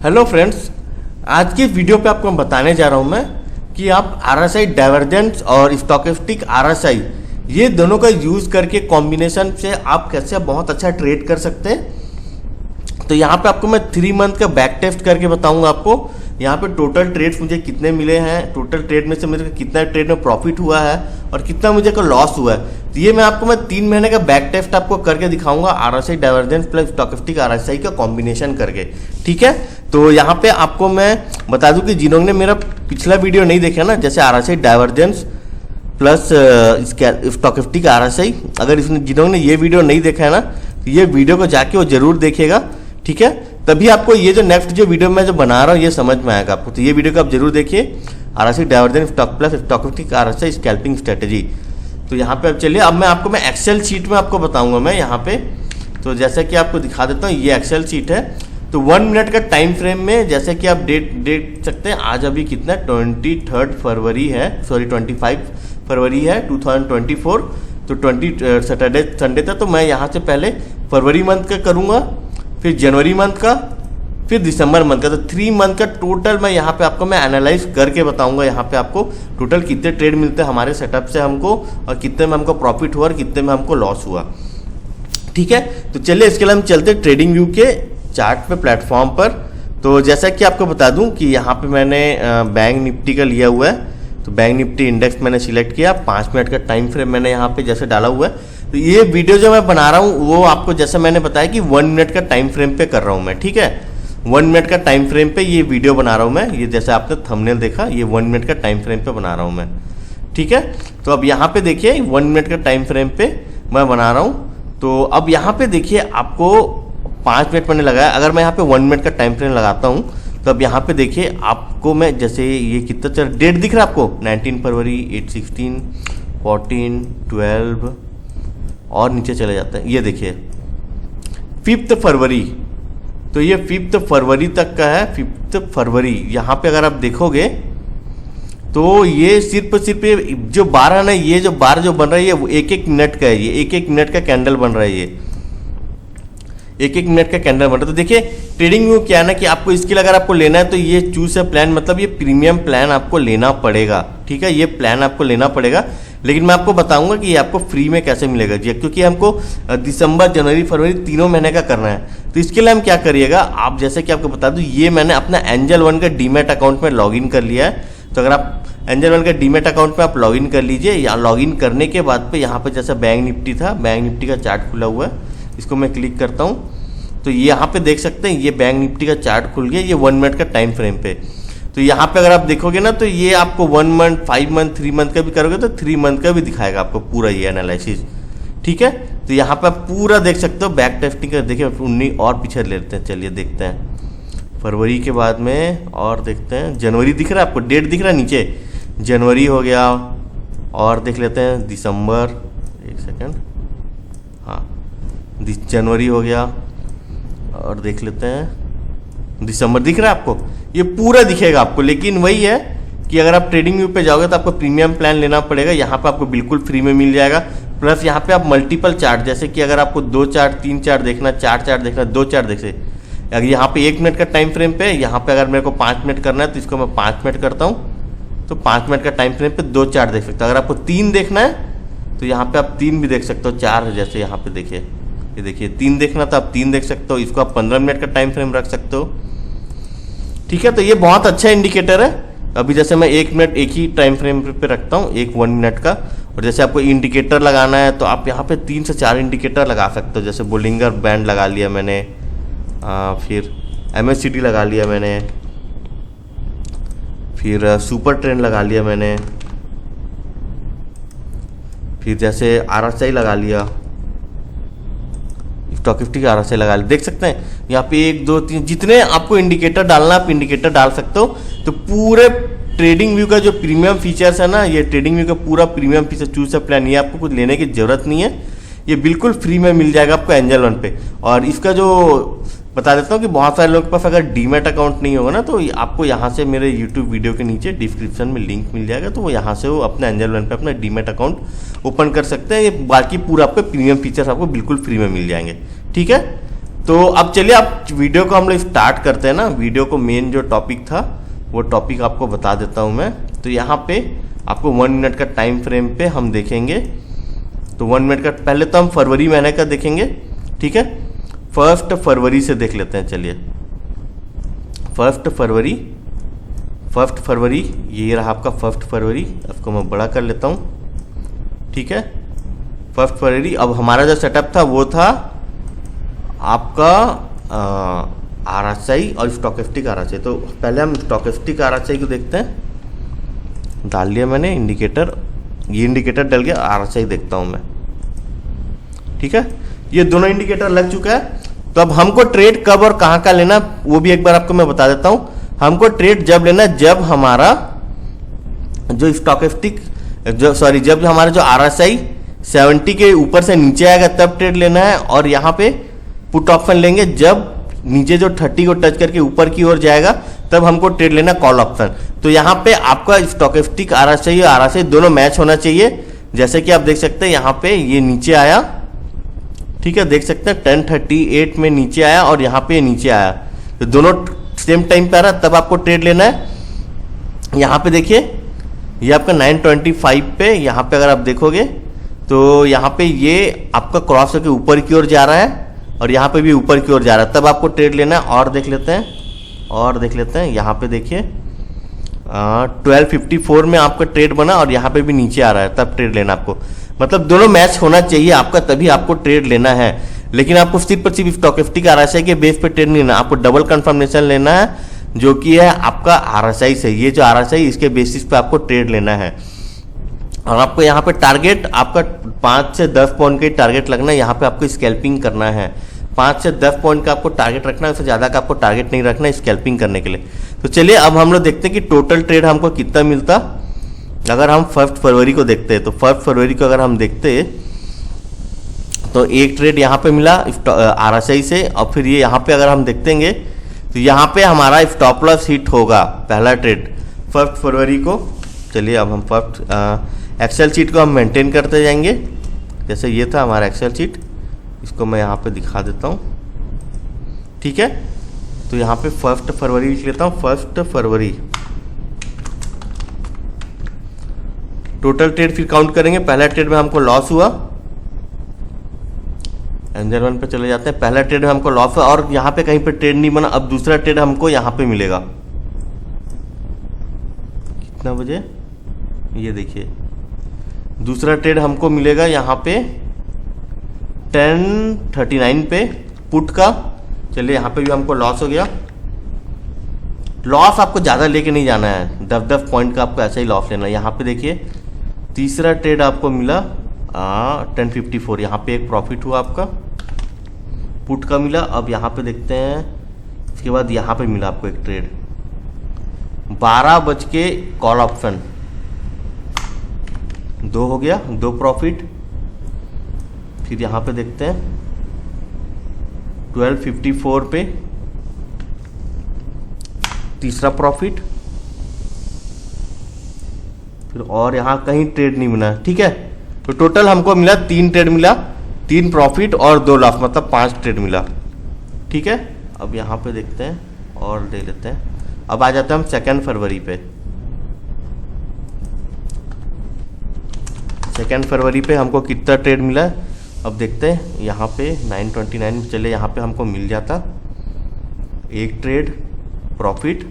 Hello friends, आज की video पे आपको मैं बताने जा रहा हूं मैं कि आप आरएसआई डाइवर्जेंस और स्टोकेस्टिक आरएसआई ये दोनों का यूज़ करके कॉम्बिनेशन से आप कैसे बहुत अच्छा ट्रेड कर सकते हैं। तो यहाँ पे आपको मैं 3 मंथ का बैक टेस्ट करके बताऊंगा आपको। यहाँ पे टोटल ट्रेड्स मुझे कितने मिले हैं, टोटल ट्रेड में से मुझे कितना ट्रेड में प्रॉफिट हुआ है और कितना मुझे को लॉस हुआ है। तो ये मैं 3 महीने का बैक टेस्ट आपको करके दिखाऊंगा RSI divergence plus stochastic RSI का कॉम्बिनेशन करके। ठीक है, तो यहाँ पे आपको मैं बता दूं कि जिन्होंने मेरा पिछला वीडियो नहीं देखा ना, जैसे RSI divergence plus stochastic RSI, अगर जिन्होंने ये वीडियो नहीं देखा है ना, तो ये वीडियो को जाके वो जरूर देखेगा। ठीक है, तभी आपको ये जो नेक्स्ट जो वीडियो मैं जो बना रहा हूँ ये समझ में आएगा आपको। तो ये वीडियो को आप जरूर देखिए, RSI divergence plus stochastic RSI scalping strategy. तो यहाँ पे अब चलिए, अब मैं एक्सेल शीट में आपको बताऊंगा मैं यहाँ पे। तो जैसे कि आपको दिखा देता हूँ, ये एक्सेल शीट है। तो 1 मिनट का टाइम फ्रेम में जैसे कि आप डेट देख सकते हैं, आज अभी कितना 23 फरवरी है, सॉरी 25 फरवरी है 2024। तो 20 सैटरडे संडे था। तो मैं यहाँ से पहले फरवरी मंथ का करूँगा, फिर जनवरी मंथ का, फिर दिसंबर मंथ का। तो 3 मंथ का टोटल मैं यहाँ पे आपको मैं एनालाइज करके बताऊंगा। यहाँ पे आपको टोटल कितने ट्रेड मिलते हैं हमारे सेटअप से हमको, और कितने में हमको प्रॉफिट हुआ और कितने में हमको लॉस हुआ। ठीक है, तो चलिए इसके लिए हम चलते ट्रेडिंग व्यू के चार्ट पे प्लेटफॉर्म पर। तो जैसा कि आपको बता दूं कि यहाँ पे मैंने बैंक निफ्टी का लिया हुआ है। तो बैंक निफ्टी इंडेक्स मैंने सिलेक्ट किया, 5 मिनट का टाइम फ्रेम मैंने यहाँ पे जैसे डाला हुआ है। तो ये वीडियो जो मैं बना रहा हूँ वो आपको जैसे मैंने बताया कि 1 मिनट का टाइम फ्रेम पे कर रहा हूँ मैं। ठीक है, 1 मिनट का टाइम फ्रेम पे ये वीडियो बना रहा हूँ मैं। ये जैसे आपने थंबनेल देखा, ये 1 मिनट का टाइम फ्रेम पे बना रहा हूँ मैं। ठीक है, तो अब यहाँ पे देखिए 1 मिनट का टाइम फ्रेम पे मैं बना रहा हूँ। तो अब यहाँ पे देखिए आपको 5 मिनट मैंने लगाया। अगर मैं यहाँ पे 1 मिनट का टाइम फ्रेम लगाता हूँ तो अब यहाँ पे देखिए आपको मैं जैसे ये कितना चल डेट दिख रहा है आपको, 19 फरवरी, 8, 16, 14, 12 और नीचे चले जाते हैं। ये देखिए 5 फरवरी, तो ये 5 फरवरी तक का है। 5 फरवरी यहाँ पे अगर आप देखोगे तो ये सिर्फ जो 12 ना, ये जो 12 जो बन रहा है ये 1-1 मिनट का है। ये 1-1 मिनट का कैंडल बन रहा है, ये 1-1 मिनट का कैंडल बन रहा है। तो देखिए ट्रेडिंग व्यू क्या है ना कि आपको इसके लिए अगर आपको लेना है तो ये चूज है प्लान, मतलब ये प्रीमियम प्लान आपको लेना पड़ेगा। ठीक है, ये प्लान आपको लेना पड़ेगा, लेकिन मैं आपको बताऊंगा कि ये आपको फ्री में कैसे मिलेगा जी, क्योंकि हमको दिसंबर, जनवरी, फरवरी 3 महीने का करना है। तो इसके लिए हम क्या करिएगा, आप जैसे कि आपको बता दूं, ये मैंने अपना एंजल वन का डीमैट अकाउंट में लॉगिन कर लिया है। तो अगर आप एंजल वन का डीमैट अकाउंट में आप लॉगिन कर लीजिए, या लॉगिन करने के बाद पे यहाँ पे जैसा बैंक निफ्टी था, बैंक निफ्टी का चार्ट खुला हुआ है, इसको मैं क्लिक करता हूँ। तो ये यहाँ पे देख सकते हैं, ये बैंक निफ्टी का चार्ट खुल गया, ये 1 मिनट का टाइम फ्रेम पे। तो यहाँ पे अगर आप देखोगे ना, तो ये आपको 1 मंथ, 5 मंथ, 3 मंथ का भी करोगे तो 3 मंथ का भी दिखाएगा आपको पूरा ये एनालिसिस। ठीक है, तो यहाँ पे आप पूरा देख सकते हो बैक टेस्टिंग का। देखिए 19 और पीछे लेते हैं, चलिए देखते हैं फरवरी के बाद में, और देखते हैं जनवरी दिख रहा है आपको, डेट दिख रहा है नीचे, जनवरी हो गया। और देख लेते हैं दिसंबर, 1 सेकेंड, हाँ जनवरी हो गया, और देख लेते हैं दिसंबर दिख रहा है आपको, ये पूरा दिखेगा आपको। लेकिन वही है कि अगर आप ट्रेडिंग व्यू पे जाओगे तो आपको प्रीमियम प्लान लेना पड़ेगा। यहाँ पे आपको बिल्कुल फ्री में मिल जाएगा। प्लस यहाँ पे आप मल्टीपल चार्ट, जैसे कि अगर आपको 2 चार्ट, 3 चार्ट देखना, 4 चार्ट देखना, 2 चार्ट देख से, अगर यहाँ पे 1 मिनट का टाइम फ्रेम पे, यहाँ पे अगर मेरे को 5 मिनट करना है तो इसको मैं 5 मिनट करता हूँ। तो 5 मिनट का टाइम फ्रेम पे 2 चार्ट देख सकते हो। अगर आपको 3 देखना है तो यहाँ पे आप 3 भी देख सकते हो, 4 जैसे यहाँ पे देखिए, ये देखिए 3 देखना तो आप 3 देख सकते हो। इसको आप 15 मिनट का टाइम फ्रेम रख सकते हो। ठीक है, तो ये बहुत अच्छा इंडिकेटर है। अभी जैसे मैं 1 मिनट एक ही टाइम फ्रेम पे रखता हूँ, 1 मिनट का। और जैसे आपको इंडिकेटर लगाना है तो आप यहाँ पे 3 से 4 इंडिकेटर लगा सकते हो। जैसे बोलिंगर बैंड लगा लिया मैंने, फिर MACD लगा लिया मैंने, फिर सुपर ट्रेंड लगा लिया मैंने, फिर जैसे RSI लगा लिया, स्टोकेस्टिक आरएसआई लगा ले। देख सकते हैं यहाँ पे 1, 2, 3 जितने आपको इंडिकेटर डालना आप इंडिकेटर डाल सकते हो। तो पूरे ट्रेडिंग व्यू का जो प्रीमियम फीचर्स है ना, ये ट्रेडिंग व्यू का पूरा प्रीमियम फीचर चूज है प्लान, ये आपको कुछ लेने की जरूरत नहीं है, ये बिल्कुल फ्री में मिल जाएगा आपको एंजल वन पे। और इसका जो बता देता हूँ कि बहुत सारे लोगों के पास अगर डीमैट अकाउंट नहीं होगा ना, तो आपको यहाँ से मेरे यूट्यूब वीडियो के नीचे डिस्क्रिप्शन में लिंक मिल जाएगा, तो वो यहाँ से वो अपने एंजल वन पे अपना डीमैट अकाउंट ओपन कर सकते हैं। ये बाकी पूरा आपको प्रीमियम फीचर्स आपको बिल्कुल फ्री में मिल जाएंगे। ठीक है, तो अब चलिए आप वीडियो को हम लोग स्टार्ट करते हैं ना। वीडियो को मेन जो टॉपिक था वो टॉपिक आपको बता देता हूं मैं। तो यहाँ पे आपको 1 मिनट का टाइम फ्रेम पे हम देखेंगे। तो 1 मिनट का पहले तो हम फरवरी महीने का देखेंगे, ठीक है। 1 फरवरी से देख लेते हैं। चलिए 1 फरवरी ये रहा आपका 1 फरवरी। इसको मैं बड़ा कर लेता हूँ, ठीक है। 1 फरवरी। अब हमारा जो सेटअप था वो था आपका RSI और स्टॉकेस्टिक RSI। तो पहले हम स्टॉकेस्टिक RSI को देखते हैं। डाल लिया मैंने इंडिकेटर, ये इंडिकेटर डल गया। RSI देखता हूं मैं, ठीक है। ये दोनों इंडिकेटर लग चुका है। तो अब हमको ट्रेड कब और कहां का लेना वो भी एक बार आपको मैं बता देता हूं। हमको ट्रेड जब लेना जब हमारा जो स्टॉकेस्टिक जब हमारा जो RSI 70 के ऊपर से नीचे आएगा तब ट्रेड लेना है। और यहाँ पे पुट ऑप्शन लेंगे जब नीचे जो 30 को टच करके ऊपर की ओर जाएगा तब हमको ट्रेड लेना कॉल ऑप्शन। तो यहाँ पे आपका स्टॉकेस्टिक RSI और RSI दोनों मैच होना चाहिए। जैसे कि आप देख सकते हैं यहाँ पे ये नीचे आया, ठीक है। देख सकते हैं 10:38 में नीचे आया और यहाँ पे नीचे आया। तो दोनों सेम टाइम पे आ रहा तब आपको ट्रेड लेना है। यहाँ पे देखिए ये आपका 9:25 पे, यहाँ पे अगर आप देखोगे तो यहाँ पे ये आपका क्रॉस होकर ऊपर की ओर जा रहा है और यहाँ पे भी ऊपर की ओर जा रहा है, तब आपको ट्रेड लेना है। और देख लेते हैं यहाँ पे देखिए 12:54 में आपका ट्रेड बना और यहाँ पे भी नीचे आ रहा है, तब ट्रेड लेना आपको। मतलब दोनों मैच होना चाहिए आपका, तभी आपको ट्रेड लेना है। लेकिन आपको सिर्फ और सिर्फ स्टॉकेस्टिक RSI के बेस पे ट्रेड नहीं लेना, आपको डबल कंफर्मेशन लेना है जो कि है आपका RSI से। ये जो RSI इसके बेसिस पे आपको ट्रेड लेना है। और आपको यहाँ पे टारगेट आपका 5 से 10 पॉइंट का टारगेट लगना है। यहाँ पे आपको स्कैल्पिंग करना है, 5 से 10 पॉइंट का आपको टारगेट रखना है, उससे ज़्यादा का आपको टारगेट नहीं रखना है स्कैल्पिंग करने के लिए। तो चलिए अब हम लोग देखते हैं कि टोटल ट्रेड हमको कितना मिलता। अगर हम 1 फरवरी को देखते हैं तो 1 फरवरी को अगर हम देखते तो एक ट्रेड यहाँ पे मिला RSI से। और फिर ये यहाँ पे अगर हम देखेंगे तो यहाँ पे हमारा स्टॉप लॉस हिट होगा पहला ट्रेड 1 फरवरी को। चलिए अब हम एक्सेल शीट को हम मेंटेन करते जाएंगे। जैसे ये था हमारा एक्सेल शीट, इसको मैं यहाँ पे दिखा देता हूँ, ठीक है। तो यहाँ पे 1 फरवरी लिख लेता हूँ। 1 फरवरी टोटल ट्रेड फिर काउंट करेंगे। पहला ट्रेड में हमको लॉस हुआ, एंजल 1 पे चले जाते हैं। पहला ट्रेड में हमको लॉस हुआ और यहाँ पे कहीं पे ट्रेड नहीं बना। अब दूसरा ट्रेड हमको यहाँ पे मिलेगा कितना बजे, ये देखिए दूसरा ट्रेड हमको मिलेगा यहाँ पे 10:39 पे पुट का। चलिए यहाँ पे भी हमको लॉस हो गया। लॉस आपको ज़्यादा लेके नहीं जाना है, 10-10 पॉइंट का आपको ऐसा ही लॉस लेना है। यहाँ पे देखिए तीसरा ट्रेड आपको मिला 10:54, यहाँ पे एक प्रॉफिट हुआ आपका पुट का मिला। अब यहाँ पे देखते हैं, इसके बाद यहाँ पे मिला आपको एक ट्रेड 12 बज के कॉल ऑप्शन 2 हो गया, 2 प्रॉफिट। फिर यहाँ पे देखते हैं 12:54 पे तीसरा प्रॉफिट। फिर और यहाँ कहीं ट्रेड नहीं मिला, ठीक है। तो टोटल हमको मिला 3 ट्रेड मिला, 3 प्रॉफिट और 2 लॉस, मतलब 5 ट्रेड मिला, ठीक है। अब यहाँ पे देखते हैं और ले लेते हैं। अब आ जाते हैं हम 2 फरवरी पे। 2 फरवरी पे हमको कितना ट्रेड मिला है अब देखते हैं। यहाँ पे 9:29 में चले, यहाँ पे हमको मिल जाता एक ट्रेड प्रॉफिट,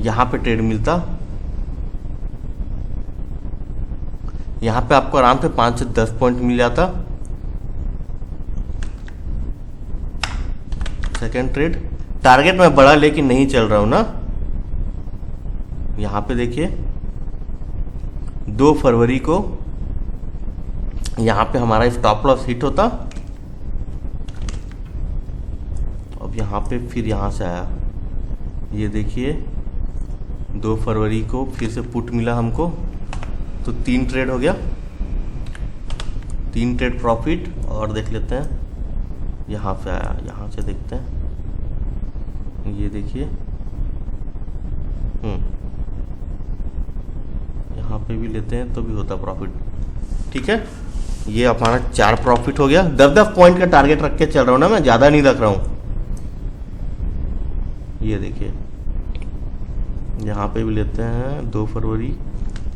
यहाँ पे ट्रेड मिलता, यहाँ पे आपको आराम से 5 से 10 पॉइंट मिल जाता। सेकेंड ट्रेड टारगेट मैं बड़ा लेकिन नहीं चल रहा हूं ना। यहाँ पे देखिए 2 फरवरी को यहाँ पे हमारा स्टॉप लॉस हिट होता। अब यहाँ पे फिर यहाँ से आया, ये देखिए 2 फरवरी को फिर से पुट मिला हमको, तो 3 ट्रेड हो गया, 3 ट्रेड प्रॉफिट। और देख लेते हैं यहाँ पे आया, यहाँ से देखते हैं, ये देखिए यहाँ पे भी लेते हैं तो भी होता प्रॉफिट, ठीक है, ये हमारा 4 प्रॉफिट हो गया। 10-10 पॉइंट का टारगेट रख के चल रहा हूँ ना मैं, ज़्यादा नहीं रख रहा हूँ। ये देखिए यहाँ पे भी लेते हैं 2 फरवरी,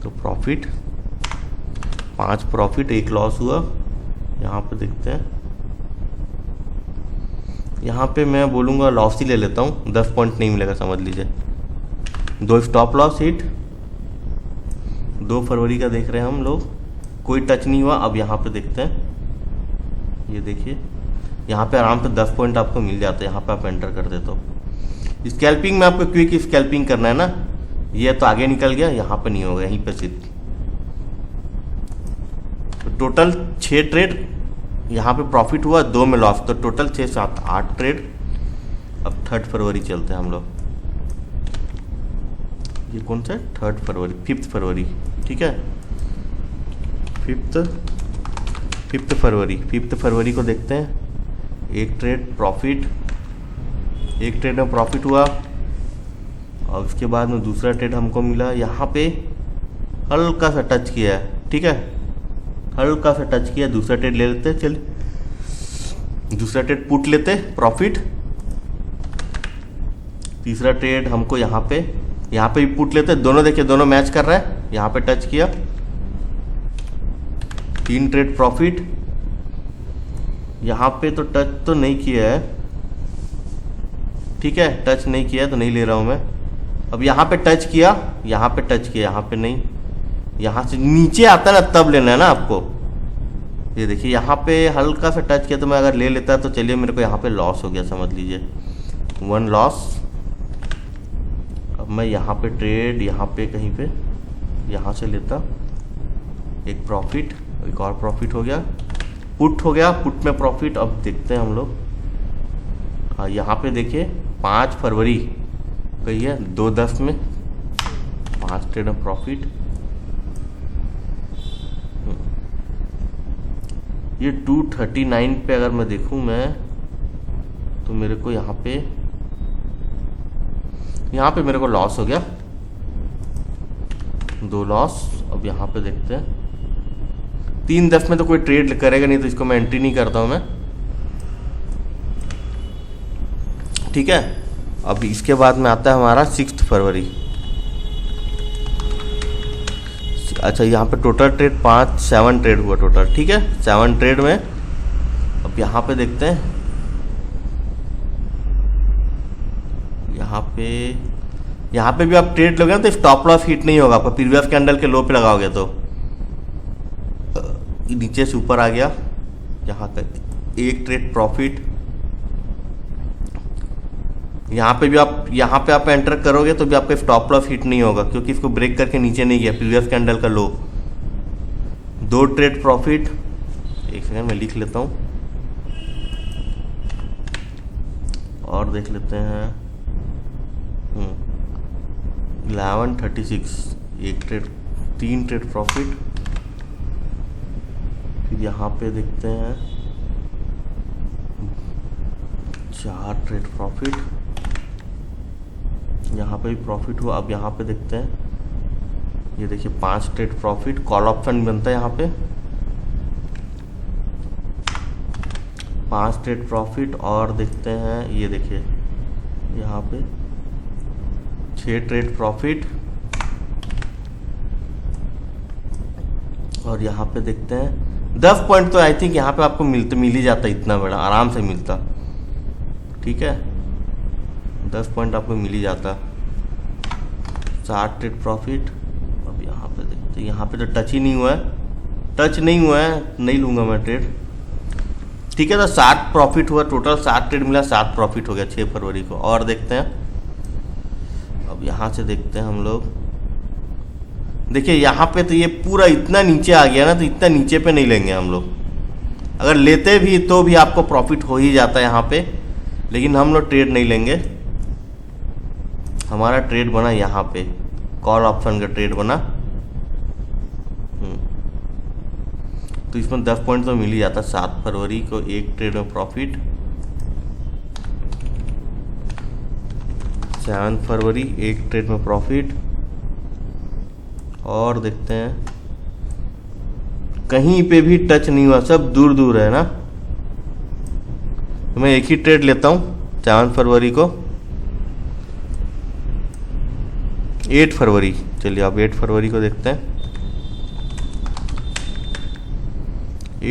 तो प्रॉफिट 5 प्रॉफिट, 1 लॉस हुआ। यहाँ पे देखते हैं, यहाँ पे मैं बोलूँगा लॉस ही ले लेता हूँ, 10 पॉइंट नहीं मिलेगा समझ लीजिए। 2 स्टॉप लॉस हिट, 2 फरवरी का देख रहे हैं हम लोग, कोई टच नहीं हुआ। अब यहाँ पे देखते हैं, ये देखिए यहाँ पे आराम से 10 पॉइंट आपको मिल जाता है। यहाँ पे आप एंटर कर देते हो। स्कैल्पिंग में आपको क्विक स्कैल्पिंग करना है ना, ये तो आगे निकल गया, यहाँ पे नहीं होगा, यहीं पे सिर्फ। तो टोटल 6 ट्रेड यहाँ पे प्रॉफिट हुआ, 2 में लॉस, तो टोटल 6, 7, 8 ट्रेड। अब 3 फरवरी चलते हैं हम लोग। ये कौन सा है? 3 फरवरी, 5 फरवरी, ठीक है, 5 फरवरी। 5 फरवरी को देखते हैं। 1 ट्रेड प्रॉफिट, 1 ट्रेड में प्रॉफिट हुआ, और उसके बाद में दूसरा ट्रेड हमको मिला, यहाँ पे हल्का सा टच किया है, ठीक है, हल्का सा टच किया। दूसरा ट्रेड ले लेते, चलिए दूसरा ट्रेड पुट लेते, प्रॉफिट। तीसरा ट्रेड हमको यहाँ पे भी पुट लेते, दोनों देखिए दोनों मैच कर रहा है, यहाँ पे टच किया, 3 ट्रेड प्रॉफिट। यहाँ पे तो टच तो नहीं किया है, ठीक है, टच नहीं किया तो नहीं ले रहा हूँ मैं। अब यहाँ पे टच किया, यहाँ पे टच किया, यहाँ पे नहीं, यहाँ से नीचे आता है ना तब लेना है ना आपको। ये देखिए यहाँ पे हल्का सा टच किया, तो मैं अगर ले लेता तो चलिए, मेरे को यहाँ पे लॉस हो गया समझ लीजिए, 1 लॉस। अब मैं यहाँ पे ट्रेड, यहाँ पे कहीं पे यहाँ से लेता, 1 प्रॉफिट, एक और प्रॉफिट हो गया, पुट हो गया, पुट में प्रॉफिट। अब देखते हैं हम लोग, हाँ यहाँ पे देखिए 5 फरवरी कही है, 2-10 में 5 ट्रेड में प्रॉफिट। ये 239 पे अगर मैं देखूं मैं, तो मेरे को यहाँ पे मेरे को लॉस हो गया, 2 लॉस। अब यहाँ पे देखते हैं, 3-10 में तो कोई ट्रेड करेगा नहीं, तो इसको मैं एंट्री नहीं करता हूँ मैं, ठीक है। अब इसके बाद में आता है हमारा 6 फरवरी। अच्छा यहाँ पे टोटल ट्रेड 7 ट्रेड हुआ टोटल, ठीक है, 7 ट्रेड में। अब यहाँ पे देखते हैं, यहाँ पे भी आप ट्रेड लोगे ना तो स्टॉप लॉस हिट नहीं होगा आपका, प्रीवियस कैंडल के लो पे लगाओगे तो नीचे से ऊपर आ गया। यहाँ तक 1 ट्रेड प्रॉफिट। यहाँ पे आप एंटर करोगे तो भी आपका स्टॉप लॉस हिट नहीं होगा, क्योंकि इसको ब्रेक करके नीचे नहीं गया, प्रीवियस कैंडल का लो। 2 ट्रेड प्रॉफिट, 1 सेकंड मैं लिख लेता हूँ और देख लेते हैं। 1136, 1 ट्रेड, 3 ट्रेड प्रॉफिट। फिर यहाँ पे देखते हैं 4 ट्रेड प्रॉफिट, यहाँ पे भी प्रॉफिट हुआ। अब यहाँ पे देखते हैं, ये देखिए 5 ट्रेड प्रॉफिट, कॉल ऑप्शन बनता है यहाँ पे, 5 ट्रेड प्रॉफिट। और देखते हैं, ये देखिए यहाँ पे 6 ट्रेड प्रॉफिट। और यहाँ पे देखते हैं 10 पॉइंट, तो आई थिंक यहाँ पे आपको मिल ही जाता, इतना बड़ा आराम से मिलता, ठीक है, 10 पॉइंट आपको मिल ही जाता। 7 ट्रेड प्रॉफिट। अब यहाँ पे देखते हैं, यहाँ पे तो टच ही नहीं हुआ है, नहीं लूँगा मैं ट्रेड, ठीक है। तो 7 प्रॉफिट हुआ टोटल, 7 ट्रेड मिला, 7 प्रॉफिट हो गया 6 फरवरी को। और देखते हैं, अब यहाँ से देखते हैं हम लोग, देखिए यहाँ पे तो ये पूरा इतना नीचे आ गया ना, तो इतना नीचे पे नहीं लेंगे हम लोग, अगर लेते भी तो भी आपको प्रॉफिट हो ही जाता है यहाँ पे, लेकिन हम लोग ट्रेड नहीं लेंगे। हमारा ट्रेड बना यहाँ पे, कॉल ऑप्शन का ट्रेड बना, तो इसमें 10 पॉइंट तो मिल ही जाता। 7 फरवरी को 1 ट्रेड में प्रॉफिट, 7 फरवरी 1 ट्रेड में प्रॉफिट। और देखते हैं कहीं पे भी टच नहीं हुआ, सब दूर दूर है ना। तो मैं एक ही ट्रेड लेता हूँ 7 फरवरी को, 8 फरवरी। चलिए अब 8 फरवरी को देखते हैं।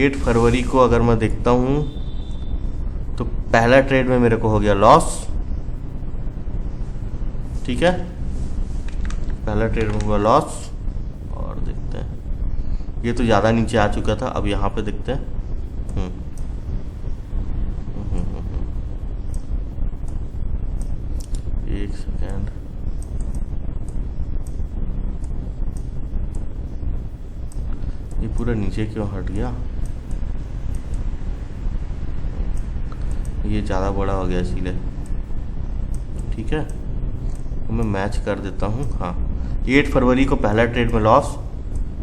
8 फरवरी को अगर मैं देखता हूँ तो पहला ट्रेड में मेरे को हो गया लॉस। ठीक है, पहला ट्रेड में हुआ लॉस। और देखते हैं, ये तो ज़्यादा नीचे आ चुका था। अब यहाँ पे देखते हैं। एक सेकेंड, ये पूरा नीचे क्यों हट गया? ये ज़्यादा बड़ा हो गया इसीलिए। ठीक है, तो मैं मैच कर देता हूँ। हाँ, 8 फरवरी को पहला ट्रेड में लॉस,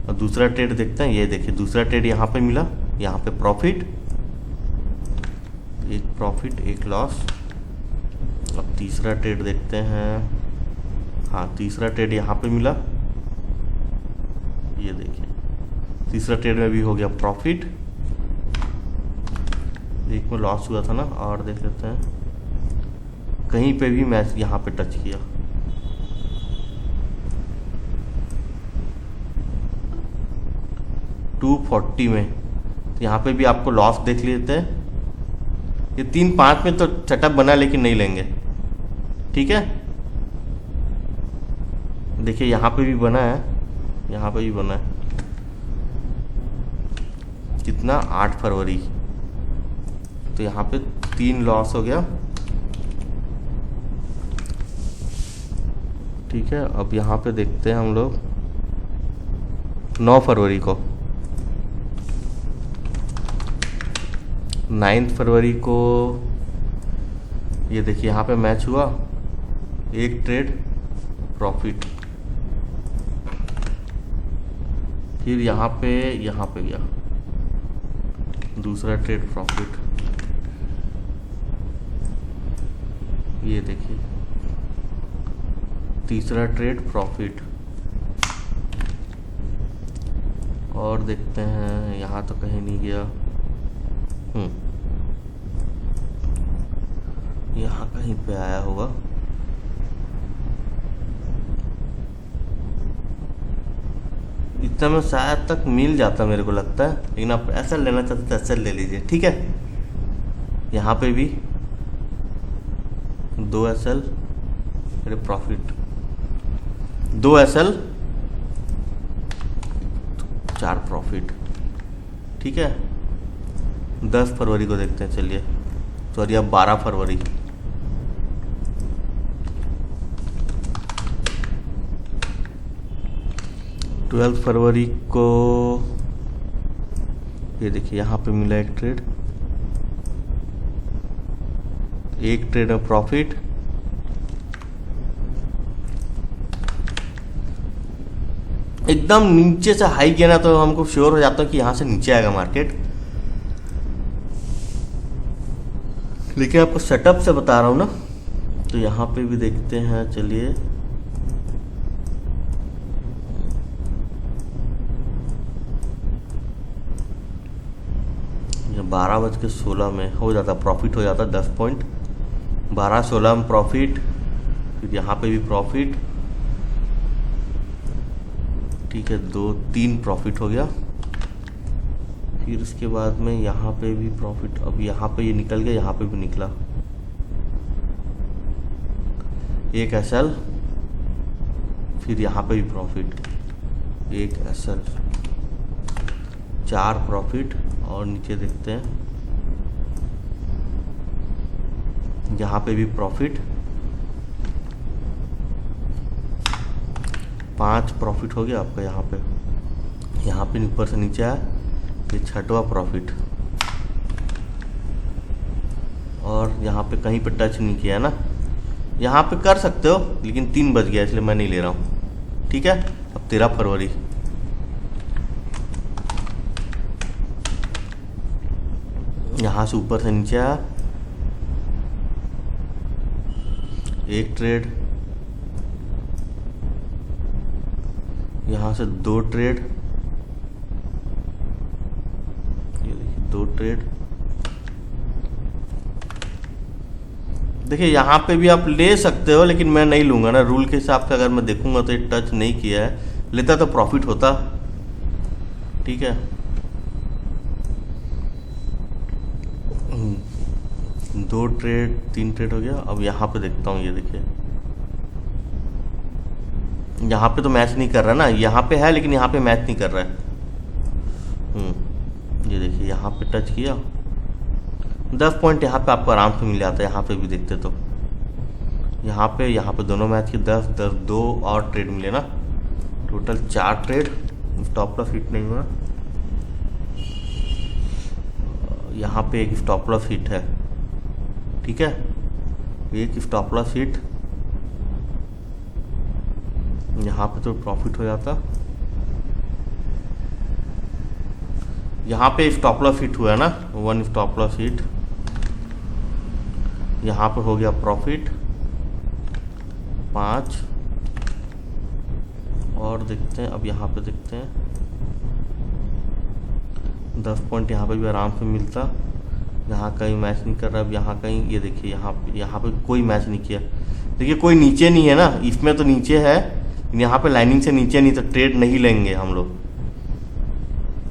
और दूसरा ट्रेड देखते हैं। ये देखिए, दूसरा ट्रेड यहाँ पे मिला, यहाँ पे प्रॉफिट, एक प्रॉफिट एक लॉस। अब तीसरा ट्रेड देखते हैं। हाँ, तीसरा ट्रेड यहाँ पे मिला, ये देखिए तीसरा ट्रेड में भी हो गया प्रॉफिट, एक में लॉस हुआ था ना। और देख लेते हैं, कहीं पे भी मैच यहाँ पे टच किया। $240 में, यहाँ पे भी आपको लॉस देख लेते हैं। ये 3-5 में तो सेटअप बना, लेकिन नहीं लेंगे। ठीक है, देखिए यहाँ पे भी बना है, यहाँ पे भी बना है। कितना? 8 फरवरी। तो यहाँ पे 3 लॉस हो गया। ठीक है, अब यहाँ पे देखते हैं हम लोग 9 फरवरी को। 9 फरवरी को ये देखिए, यहाँ पे मैच हुआ, एक ट्रेड प्रॉफिट, फिर यहाँ पे गया दूसरा ट्रेड प्रॉफिट। ये देखिए तीसरा ट्रेड प्रॉफिट। और देखते हैं, यहाँ तो कहीं नहीं गया। यहाँ कहीं पे आया होगा। इतना में शायद तक मिल जाता मेरे को लगता है, लेकिन आप एसएल लेना चाहते तो एसएल ले लीजिए। ठीक है, यहाँ पे भी 2 एसएल, मेरे प्रॉफिट 2 एसएल 4 प्रॉफिट। ठीक है, 10 फरवरी को देखते हैं। चलिए, सॉरी अब 12 फरवरी। ट्वेल्थ फरवरी को ये देखिए, यहाँ पे मिला एक ट्रेड में प्रॉफिट। एकदम नीचे से हाई किया ना, तो हमको श्योर हो जाता है कि यहाँ से नीचे आएगा मार्केट। लेकिन आपको सेटअप से बता रहा हूँ ना, तो यहाँ पे भी देखते हैं। चलिए, ये 12:16 में हो जाता, प्रॉफिट हो जाता 10 पॉइंट। 12-16 में प्रॉफिट, फिर यहाँ पे भी प्रॉफिट। ठीक है, 2-3 प्रॉफिट हो गया। फिर उसके बाद में यहाँ पे भी प्रॉफिट। अब यहाँ पे ये निकल गया, यहाँ पे भी निकला। एक एसएल, फिर यहाँ पे भी प्रॉफिट, एक एसएल, 4 प्रॉफिट। और नीचे देखते हैं, यहाँ पे भी प्रॉफिट, 5 प्रॉफिट हो गया आपका। यहाँ पे ऊपर से नीचे आया, ये 6वां प्रॉफिट। और यहाँ पे कहीं पे टच नहीं किया ना, यहाँ पे कर सकते हो, लेकिन 3 बज गया इसलिए मैं नहीं ले रहा हूँ। ठीक है, अब 13 फरवरी। यहाँ से ऊपर से नीचे आया, एक ट्रेड, यहाँ से 2 ट्रेड, ट्रेड। देखिए यहाँ पे भी आप ले सकते हो, लेकिन मैं नहीं लूँगा ना, रूल के हिसाब से अगर मैं देखूंगा तो ये टच नहीं किया है, लेता तो प्रॉफिट होता। ठीक है, 2 ट्रेड 3 ट्रेड हो गया। अब यहाँ पे देखता हूँ, ये देखिए यहाँ पे तो मैच नहीं कर रहा ना, यहाँ पे है लेकिन यहाँ पे मैच नहीं कर रहा है। ये देखिए यहाँ पे टच किया, 10 पॉइंट यहाँ पे आपको आराम से मिल जाता है। यहाँ पे भी देखते तो यहाँ पे दोनों मैच के 10 10 2 और ट्रेड मिले ना, total 4 trade. Stop loss hit नहीं हुआ, यहाँ पे एक स्टॉप लॉस हिट है। ठीक है, एक स्टॉप लॉस हिट, यहाँ पे तो प्रॉफिट हो जाता। यहाँ पे स्टॉप लॉस हिट हुआ है ना, 1 स्टॉप लॉस हिट, यहाँ पे हो गया प्रॉफिट 5। और देखते हैं, अब यहाँ पे देखते हैं 10 पॉइंट यहाँ पे भी आराम से मिलता। यहाँ कहीं मैच नहीं कर रहा, अब यहाँ कहीं, ये देखिए यहाँ पे कोई मैच नहीं किया। देखिए कोई नीचे नहीं है ना, इसमें तो नीचे है, यहाँ पे लाइनिंग से नीचे नहीं, तो ट्रेड नहीं लेंगे हम लोग।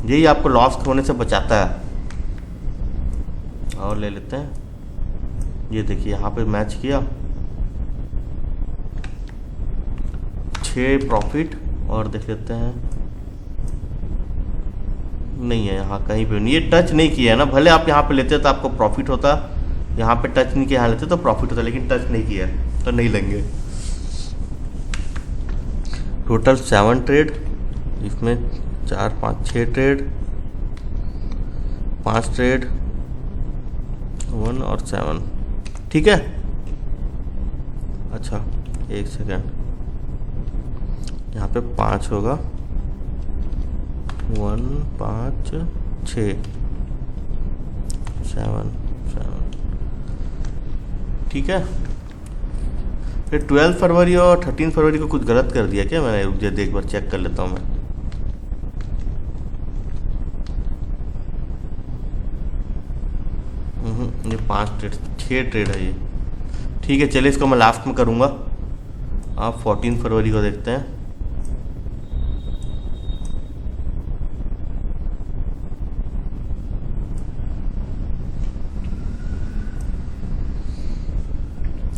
यही आपको लॉस होने से बचाता है। और ले लेते हैं, ये देखिए यहाँ पे मैच किया, 6 प्रॉफिट। और देख लेते हैं, नहीं है यहाँ कहीं पे नहीं, ये टच नहीं किया है ना। भले आप यहाँ पे लेते तो आपको प्रॉफिट होता, यहाँ पे टच नहीं किया, यहाँ लेते तो प्रॉफिट होता, लेकिन टच नहीं किया तो नहीं लेंगे। टोटल 7 ट्रेड, इसमें 4 5 6 ट्रेड, 5 ट्रेड, 1 और 7। ठीक है, अच्छा 1 सेकेंड, यहाँ पे 5 होगा, 1 5 6 7 7। ठीक है, फिर 12 फरवरी और 13 फरवरी को कुछ गलत कर दिया क्या मैंने? रुक जाए, एक बार चेक कर लेता हूँ मैं। ये 5 ट्रेड 6 ट्रेड है ये। ठीक है, चलिए इसको मैं लास्ट में करूँगा। आप 14 फरवरी को देखते हैं।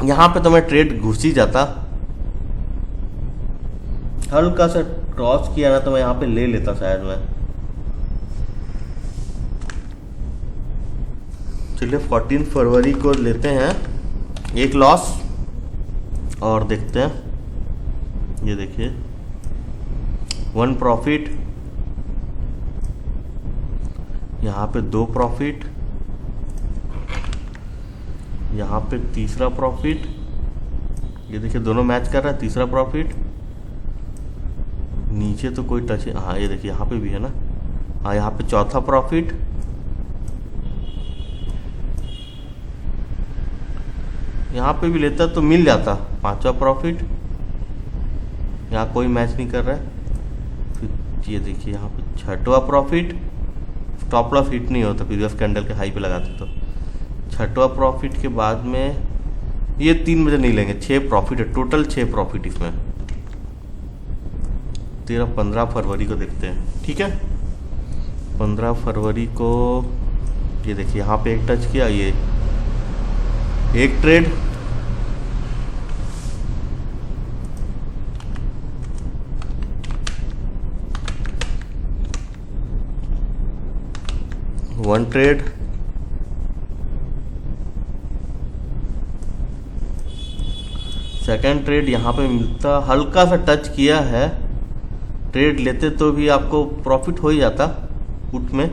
यहाँ पे तो मैं ट्रेड घुस ही जाता, हल्का सा क्रॉस किया ना तो मैं यहाँ पे ले लेता शायद मैं। चलिए 14 फरवरी को लेते हैं, एक लॉस और देखते हैं। ये देखिए 1 प्रॉफिट, यहाँ पे 2 प्रॉफिट, यहाँ पे तीसरा प्रॉफिट। ये देखिए दोनों मैच कर रहा है, तीसरा प्रॉफिट। नीचे तो कोई टच है, हाँ ये देखिए यहाँ पे भी है ना, हाँ यहाँ पे चौथा प्रॉफिट। यहाँ पे भी लेता तो मिल जाता, 5वां प्रॉफिट। यहाँ कोई मैच नहीं कर रहा है। फिर ये देखिए यहाँ पे 6वां प्रॉफिट, स्टॉप लॉस हिट नहीं होता, प्रीवियस कैंडल के हाई पे लगाते तो। 6वां प्रॉफिट के बाद में ये 3 बजे नहीं लेंगे, 6 प्रॉफिट है, टोटल 6 प्रॉफिट इसमें। 15 फरवरी को देखते हैं। ठीक है, 15 फरवरी को ये देखिए यहाँ पे एक टच किया, ये एक trade, one trade, second trade यहाँ पे मिलता, हल्का सा टच किया है, ट्रेड लेते तो भी आपको प्रॉफिट हो ही जाता पुट में,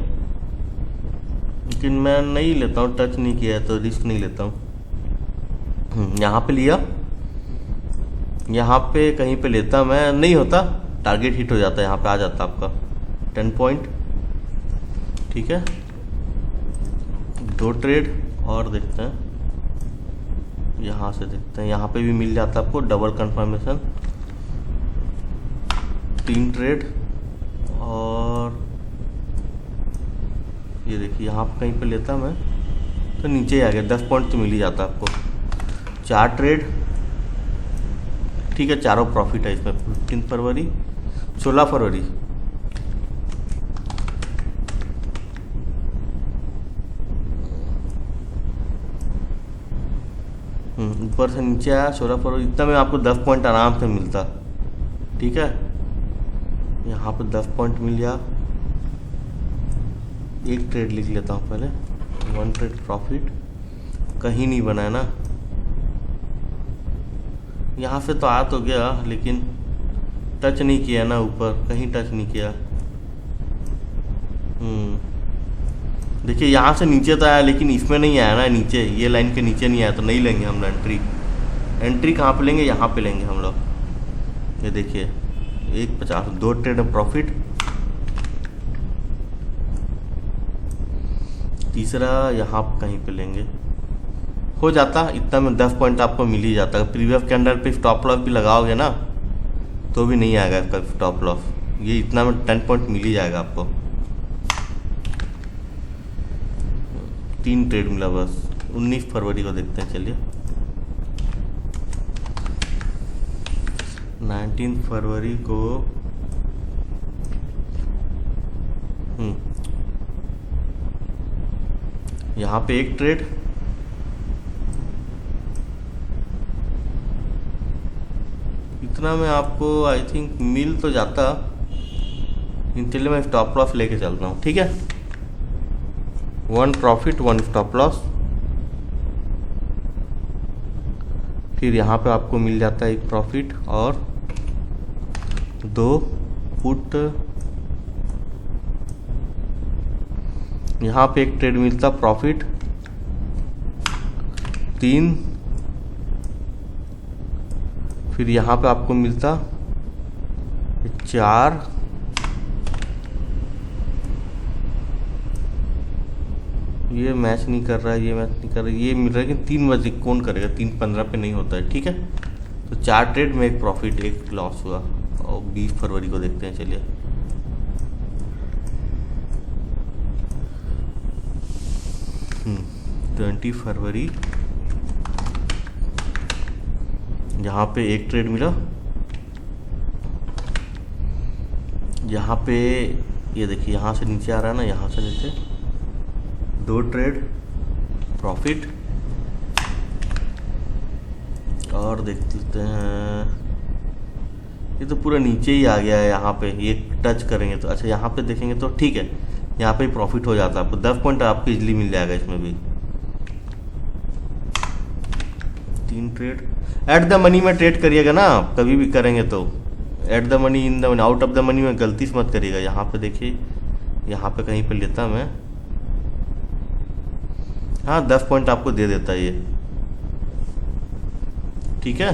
लेकिन मैं नहीं लेता हूँ, टच नहीं किया है तो रिस्क नहीं लेता हूँ। यहाँ पे लिया, यहाँ पे कहीं पे लेता मैं, नहीं होता, टारगेट हिट हो जाता है, यहाँ पे आ जाता आपका 10 पॉइंट। ठीक है, 2 ट्रेड और देखते हैं, यहाँ से देखते हैं, यहाँ पे भी मिल जाता आपको डबल कंफर्मेशन। 3 ट्रेड और ये देखिए यहाँ पर कहीं पे लेता मैं तो नीचे ही आ गया, 10 पॉइंट तो मिल ही जाता आपको। 4 ट्रेड, ठीक है, चारों प्रॉफिट है इसमें। 15 फरवरी, 16 फरवरी, ऊपर से नीचे आया 16 फरवरी, इतना में आपको 10 पॉइंट आराम से मिलता। ठीक है, यहाँ पे 10 पॉइंट मिल गया। एक ट्रेड लिख लेता हूँ पहले, 1 ट्रेड प्रॉफिट, कहीं नहीं बना है ना, यहाँ से तो आ तो गया लेकिन टच नहीं किया ना, ऊपर कहीं टच नहीं किया। देखिए यहाँ से नीचे तो आया लेकिन इसमें नहीं आया ना, नीचे ये लाइन के नीचे नहीं आया, तो नहीं लेंगे हम एंट्री। एंट्री कहाँ पे लेंगे, यहाँ पे लेंगे हम लोग। ये देखिए 1.50, 2 ट्रेड में प्रॉफिट। तीसरा यहाँ कहीं पे लेंगे, हो जाता इतना में 10 पॉइंट आपको मिल ही जाता। प्रीवियस कैंडल पे स्टॉप लॉस भी लगाओगे ना तो भी नहीं आएगा इसका स्टॉप लॉस, ये इतना में 10 पॉइंट मिल ही जाएगा आपको। 3 ट्रेड मिला बस। 19 फरवरी को देखते हैं, चलिए 19 फरवरी को यहाँ पे एक ट्रेड, इतना में आपको आई थिंक मिल तो जाता। इनके मैं स्टॉप लॉस लेके चलता हूँ, ठीक है। 1 प्रॉफिट 1 स्टॉप लॉस। फिर यहाँ पे आपको मिल जाता है 1 प्रॉफिट और 2 पुट। यहाँ पे एक ट्रेड मिलता प्रॉफिट 3। फिर यहाँ पे आपको मिलता 4। ये मैच नहीं कर रहा है, ये मैच नहीं कर रहा है, ये मिल रहा है कि 3 बजे कौन करेगा, 3:15 पे नहीं होता है, ठीक है। तो 4 ट्रेड में 1 प्रॉफिट 1 लॉस हुआ। और 20 फरवरी को देखते हैं, चलिए 20 फरवरी, यहाँ पे एक ट्रेड मिला। यहाँ पे ये देखिए यहाँ से नीचे आ रहा है ना, यहाँ से नीचे 2 ट्रेड प्रॉफिट। और देख लेते हैं, ये तो पूरा नीचे ही आ गया है। यहाँ पे ये टच करेंगे तो अच्छा, यहाँ पे देखेंगे तो ठीक है, यहाँ पे प्रॉफिट हो जाता है आपको। 10 पॉइंट आपको इजीली मिल जाएगा इसमें भी। 3 ट्रेड एट द मनी में ट्रेड करिएगा ना आप, कभी भी करेंगे तो at the money, in the money, out of the money में गलती से मत करिएगा। यहाँ पे देखिए, यहाँ पे कहीं पे लेता मैं, हाँ 10 पॉइंट आपको दे देता है ये, ठीक है।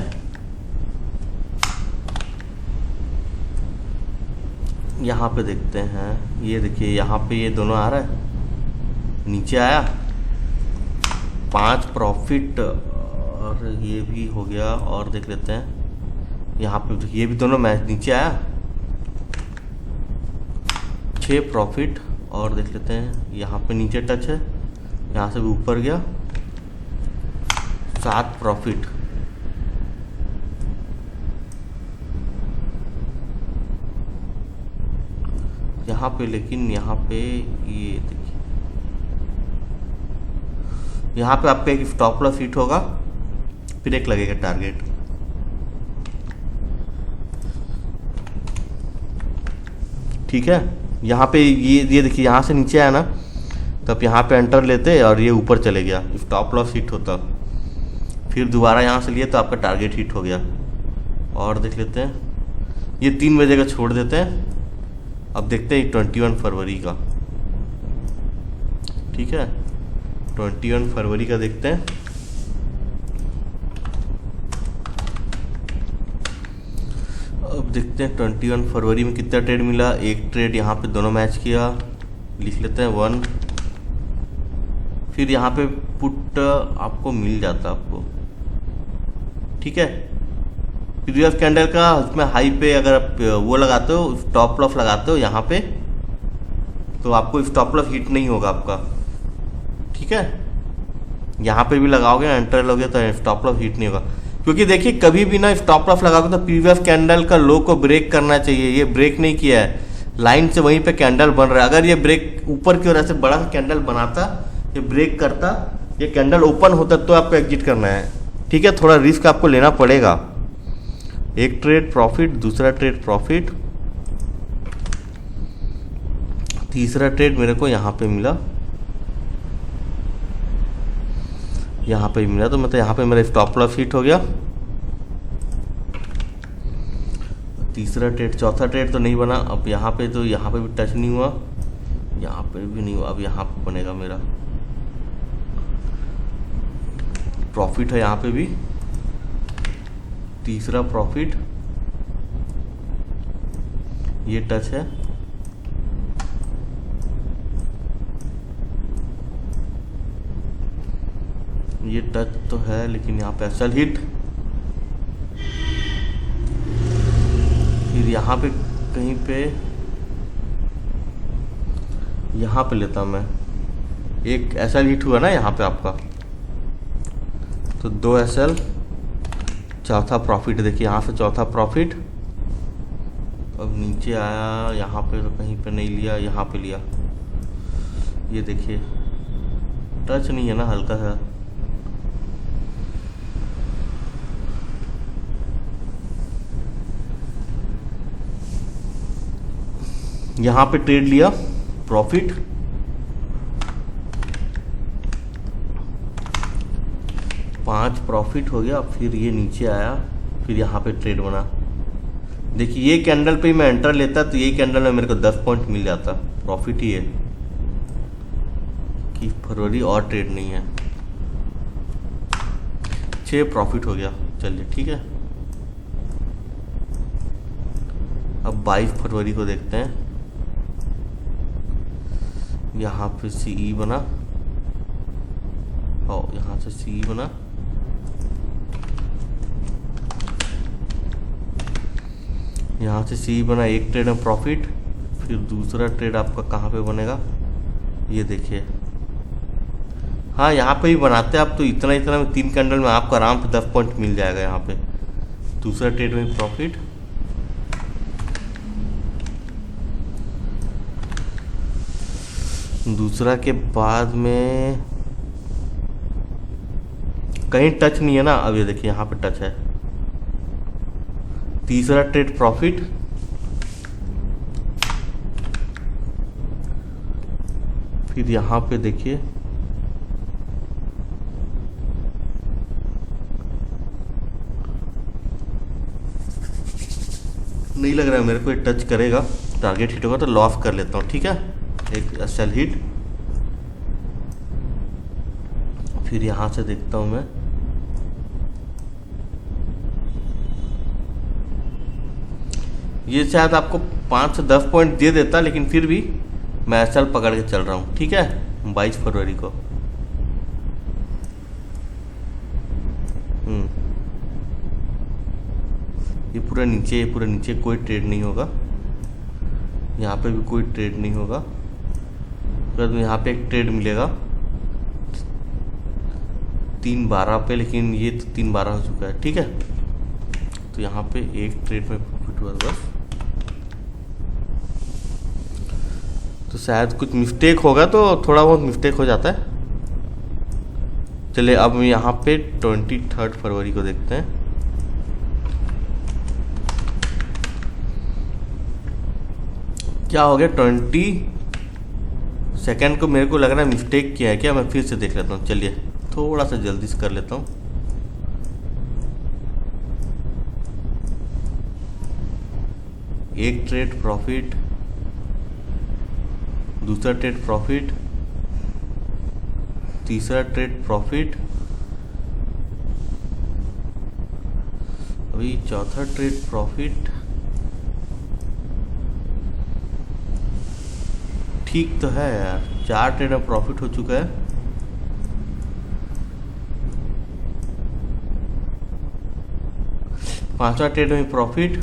यहाँ पे देखते हैं, ये देखिए यहाँ पे ये दोनों आ रहा है, नीचे आया 5 प्रॉफिट और ये भी हो गया। और देख लेते हैं यहाँ पे, ये भी दोनों मैच नीचे आया 6 प्रॉफिट। और देख लेते हैं यहाँ पे नीचे टच है, यहाँ से भी ऊपर गया 7 प्रॉफिट। यहाँ पे लेकिन यहाँ पे ये देखिए, यहाँ पे आपका एक स्टॉप लॉस हिट होगा, फिर एक लगेगा टारगेट। ठीक है, यहाँ पे ये देखिए यहाँ से नीचे आया ना, तब यहाँ पे एंटर लेते और ये ऊपर चले गया, स्टॉप लॉस हिट होता। फिर दोबारा यहाँ से लिए तो आपका टारगेट हिट हो गया। और देख लेते हैं, ये 3 बजे का छोड़ देते हैं। अब देखते हैं 21 फरवरी का, ठीक है, 21 फरवरी का देखते हैं। अब देखते हैं 21 फरवरी में कितना ट्रेड मिला। एक ट्रेड यहाँ पे दोनों मैच किया, लिख लेते हैं 1। फिर यहाँ पे पुट आपको मिल जाता आपको, ठीक है। प्रीवियस कैंडल का उसमें हाई पे अगर आप वो लगाते हो, स्टॉप लॉस लगाते हो यहाँ पे, तो आपको स्टॉप लॉस हिट नहीं होगा आपका, ठीक है। यहाँ पे भी लगाओगे ना, एंटर लोगे तो स्टॉप लॉस हिट नहीं होगा, क्योंकि देखिए कभी भी ना स्टॉप लॉस लगाओगे तो प्रीवियस कैंडल का लो को ब्रेक करना चाहिए। ये ब्रेक नहीं किया है, लाइन से वहीं पे कैंडल बन रहा है। अगर ये ब्रेक ऊपर की ओर ऐसे बड़ा सा कैंडल बनाता, ये ब्रेक करता, ये कैंडल ओपन होता, तो आपको एग्जिट करना है, ठीक है। थोड़ा रिस्क आपको लेना पड़ेगा। एक ट्रेड प्रॉफिट, दूसरा ट्रेड प्रॉफिट, तीसरा ट्रेड मेरे को यहाँ पे मिला, यहाँ पे मिला, तो मतलब यहाँ पे मेरा स्टॉप लॉस हिट हो गया। तीसरा ट्रेड, चौथा ट्रेड तो नहीं बना। अब यहाँ पे तो यहाँ पे भी टच नहीं हुआ, यहाँ पे भी नहीं हुआ। अब यहाँ पे बनेगा मेरा प्रॉफिट है, यहाँ पे भी तीसरा प्रॉफिट, ये टच है, ये टच तो है, लेकिन यहाँ पे असल हिट। फिर यहाँ पे कहीं पे, यहाँ पे लेता मैं, एक एसएल हिट हुआ ना यहाँ पे आपका, तो 2 एसएल, चौथा प्रॉफिट। देखिए यहाँ से चौथा प्रॉफिट। अब नीचे आया, यहाँ पे तो कहीं पे नहीं लिया, यहाँ पे लिया। ये देखिए टच नहीं है ना, हल्का सा। यहाँ पे ट्रेड लिया, प्रॉफिट, पांच प्रॉफिट हो गया। फिर ये नीचे आया, फिर यहाँ पे ट्रेड बना। देखिए ये कैंडल पे मैं एंटर लेता तो ये कैंडल में मेरे को 10 पॉइंट मिल जाता, प्रॉफिट ही है कि फरवरी और ट्रेड नहीं है। 6 प्रॉफिट हो गया, चलिए ठीक है। अब 22 फरवरी को देखते हैं। यहाँ पे सीई बना, और यहाँ से सीई बना, यहाँ से सी बना। एक ट्रेड में प्रॉफिट, फिर दूसरा ट्रेड आपका कहाँ पे बनेगा, ये देखिए। हाँ यहाँ पे ही बनाते हैं आप, तो इतना इतना में 3 कैंडल में आपको आराम से 10 पॉइंट मिल जाएगा। यहाँ पे दूसरा ट्रेड में प्रॉफिट, दूसरा के बाद में कहीं टच नहीं है ना। अब ये देखिए यहाँ पे टच है, तीसरा ट्रेड प्रॉफिट, फिर यहाँ पे देखिए नहीं लग रहा है मेरे को ये टच करेगा, टारगेट हिट होगा तो लॉस कर लेता हूँ, ठीक है। एक सेल हिट, फिर यहाँ से देखता हूँ मैं, ये शायद आपको 5 से 10 पॉइंट दे देता, लेकिन फिर भी मैं एसएल पकड़ के चल रहा हूँ, ठीक है। 22 फरवरी को ये पूरा नीचे, ये पूरा नीचे, कोई ट्रेड नहीं होगा। यहाँ पे भी कोई ट्रेड नहीं होगा। तो यहाँ पे एक ट्रेड मिलेगा 3/12 पे, लेकिन ये तो 3/12 हो चुका है, ठीक है। तो यहाँ पे एक ट्रेड में प्रॉफिट हुआ बस। तो शायद कुछ मिस्टेक होगा, तो थोड़ा बहुत मिस्टेक हो जाता है। चलिए अब यहाँ पे 23 फरवरी को देखते हैं। क्या हो गया, 22 को मेरे को लग रहा है मिस्टेक किया है क्या। मैं फिर से देख लेता हूँ, चलिए थोड़ा सा जल्दी से कर लेता हूँ। एक ट्रेड प्रॉफिट, दूसरा ट्रेड प्रॉफिट, तीसरा ट्रेड प्रॉफिट, अभी चौथा ट्रेड प्रॉफिट। ठीक तो है यार, 4 ट्रेड में प्रॉफिट हो चुका है। पांचवा ट्रेड में प्रॉफिट,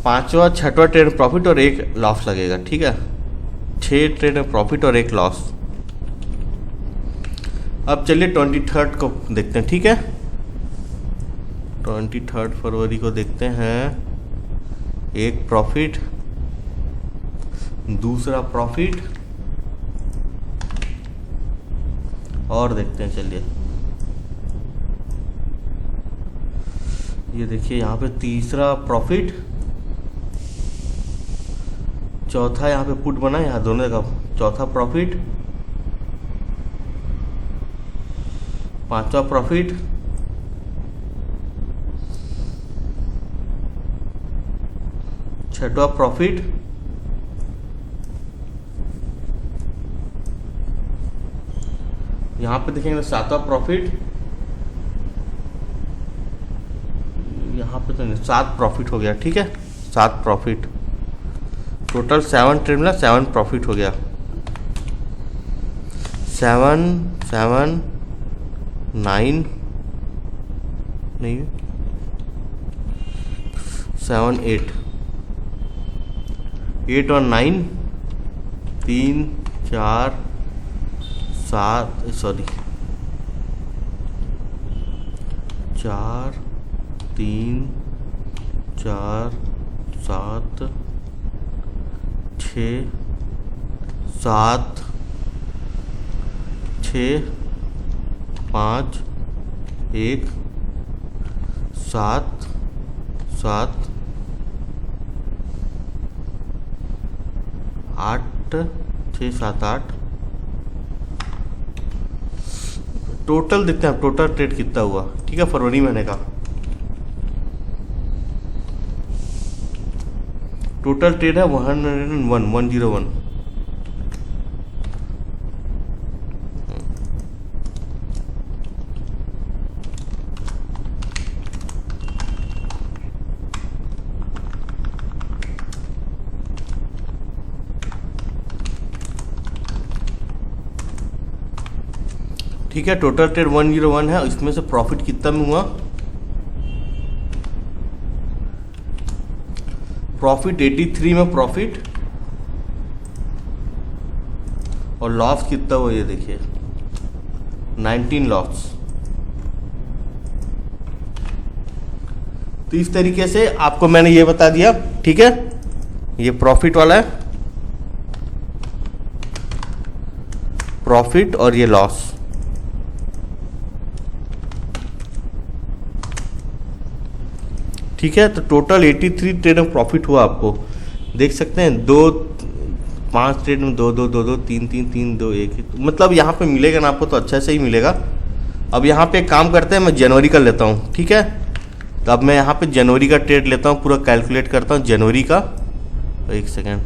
पांचवा छठवा ट्रेड में प्रॉफिट और एक लॉस लगेगा, ठीक है। 6 ट्रेड में प्रॉफिट और एक लॉस। अब चलिए 23 को देखते हैं, ठीक है। 23 फरवरी को देखते हैं। एक प्रॉफिट, दूसरा प्रॉफिट, और देखते हैं, चलिए ये देखिए यहाँ पे तीसरा प्रॉफिट, चौथा यहाँ पे पुट बना, यहाँ दोनों जगह चौथा प्रॉफिट, पांचवा प्रॉफिट, छठवा प्रॉफिट, यहाँ पे देखेंगे सातवां प्रॉफिट, यहाँ पे तो नहीं, 7 प्रॉफिट हो गया, ठीक है। 7 प्रॉफिट, टोटल 7 ट्रेड में 7 प्रॉफिट हो गया। 7 7 9 नहीं 7 8 8 और 9 3 4 7 सॉरी 4 3 4 7 6 7 6 5 1 7 7 8 6 7 8 टोटल देखते हैं टोटल ट्रेड कितना हुआ, ठीक है, फरवरी महीने का। टोटल ट्रेड है 101। ठीक है, टोटल ट्रेड 101 है। इसमें से प्रॉफिट कितना में हुआ? प्रॉफिट 83 में प्रॉफिट, और लॉस कितना हुआ ये देखिए 19 लॉस। तो इस तरीके से आपको मैंने ये बता दिया, ठीक है। ये प्रॉफिट वाला है, प्रॉफिट, और ये लॉस। ठीक है, तो टोटल 83 ट्रेड में प्रॉफिट हुआ। आपको देख सकते हैं 5 ट्रेड में 2 2 2 2 3 3 3 2 1, मतलब यहाँ पे मिलेगा ना आपको, तो अच्छा से ही मिलेगा। अब यहाँ पे एक काम करते हैं, मैं जनवरी का लेता हूँ, ठीक है। तो अब मैं यहाँ पे जनवरी का ट्रेड लेता हूँ, पूरा कैलकुलेट करता हूँ जनवरी का। एक सेकेंड,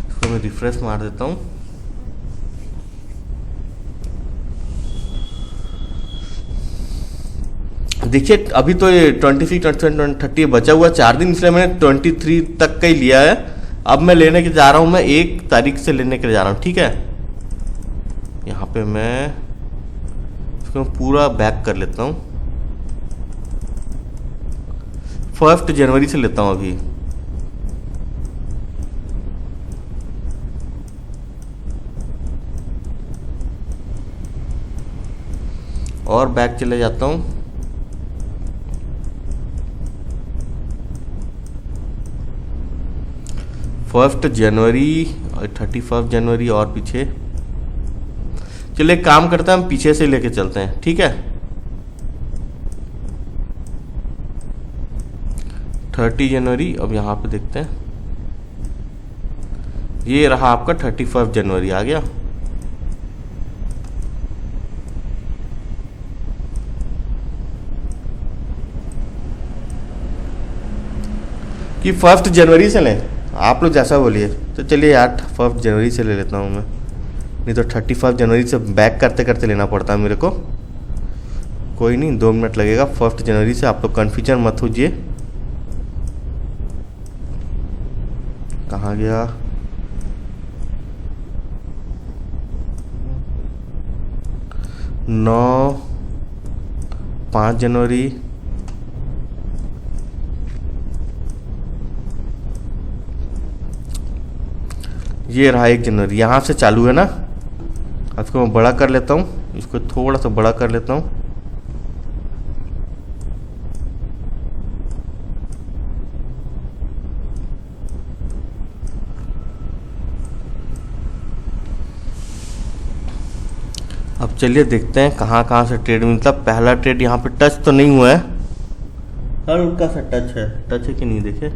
इसको मैं रिफ्रेश मार देता हूँ। देखिए अभी तो ये 26 27 30 बचा हुआ 4 दिन, इसलिए मैंने 23 तक का ही लिया है। अब मैं लेने के जा रहा हूँ, मैं 1 तारीख से लेने के जा रहा हूँ, ठीक है। यहाँ पे मैं इसको पूरा बैक कर लेता हूँ, 1 जनवरी से लेता हूँ अभी। और बैक चले जाता हूँ, फर्स्ट जनवरी और 31 जनवरी, और पीछे। चलिए काम करते हैं, हम पीछे से लेके चलते हैं, ठीक है। 30 जनवरी, अब यहाँ पे देखते हैं, ये रहा आपका 31 जनवरी आ गया। कि 1 जनवरी से लें, आप लोग जैसा बोलिए। तो चलिए यार 1 जनवरी से ले लेता हूँ मैं, नहीं तो 31 जनवरी से बैक करते करते लेना पड़ता है मेरे को। कोई नहीं, 2 मिनट लगेगा। 1 जनवरी से आप लोग कन्फ्यूजन मत होइए। कहाँ गया? 5 जनवरी, ये रहा 1 जनवरी। यहाँ से चालू है ना। इसको मैं बड़ा कर लेता हूँ, इसको थोड़ा सा बड़ा कर लेता हूँ। अब चलिए देखते हैं कहाँ कहाँ से ट्रेड मिलता। पहला ट्रेड यहाँ पे टच तो नहीं हुआ है, हल्का सा टच है कि नहीं देखे।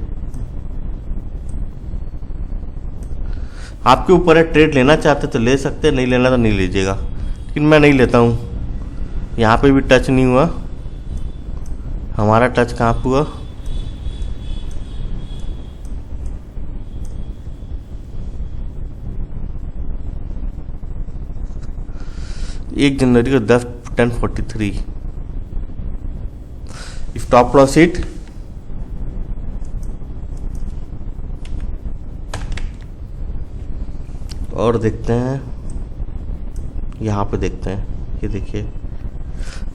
आपके ऊपर है, ट्रेड लेना चाहते तो ले सकते, नहीं लेना तो नहीं लीजिएगा, लेकिन मैं नहीं लेता हूँ। यहाँ पे भी टच नहीं हुआ, हमारा टच कहाँ पे हुआ। एक जनवरी को 10:43 स्टॉप लॉस हिट। और देखते हैं, यहाँ पे देखते हैं, ये देखिए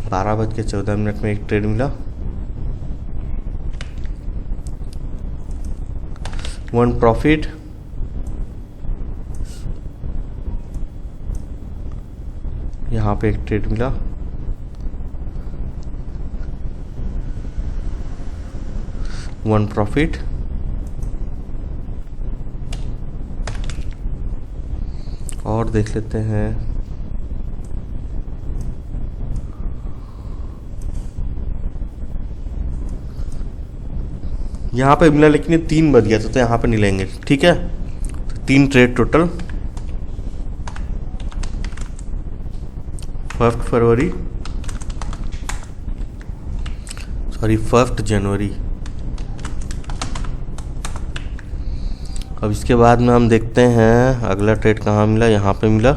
12:14 में एक ट्रेड मिला, 1 प्रॉफिट। यहाँ पे एक ट्रेड मिला, 1 प्रॉफिट। और देख लेते हैं, यहाँ पे मिला लेकिन ये 3 बज गया था, तो यहाँ पे नहीं लेंगे, ठीक है। तो 3 ट्रेड टोटल। 1 जनवरी। अब इसके बाद में हम देखते हैं अगला ट्रेड कहाँ मिला। यहाँ पे मिला,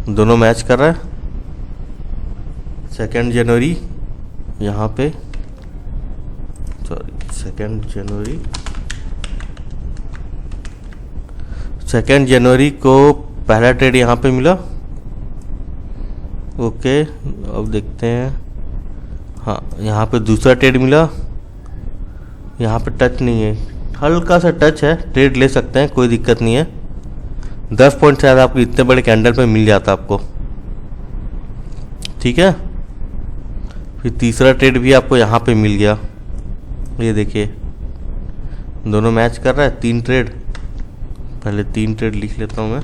दोनों मैच कर रहा है। 2 जनवरी, यहाँ पे 2 जनवरी को पहला ट्रेड यहाँ पे मिला। ओके, अब देखते हैं। हाँ, यहाँ पे दूसरा ट्रेड मिला, यहाँ पे टच नहीं है, हल्का सा टच है, ट्रेड ले सकते हैं, कोई दिक्कत नहीं है। 10 पॉइंट शायद आपको इतने बड़े कैंडल पे मिल जाता आपको, ठीक है। फिर तीसरा ट्रेड भी आपको यहाँ पे मिल गया, ये देखिए दोनों मैच कर रहा है। 3 ट्रेड, पहले 3 ट्रेड लिख लेता हूँ मैं।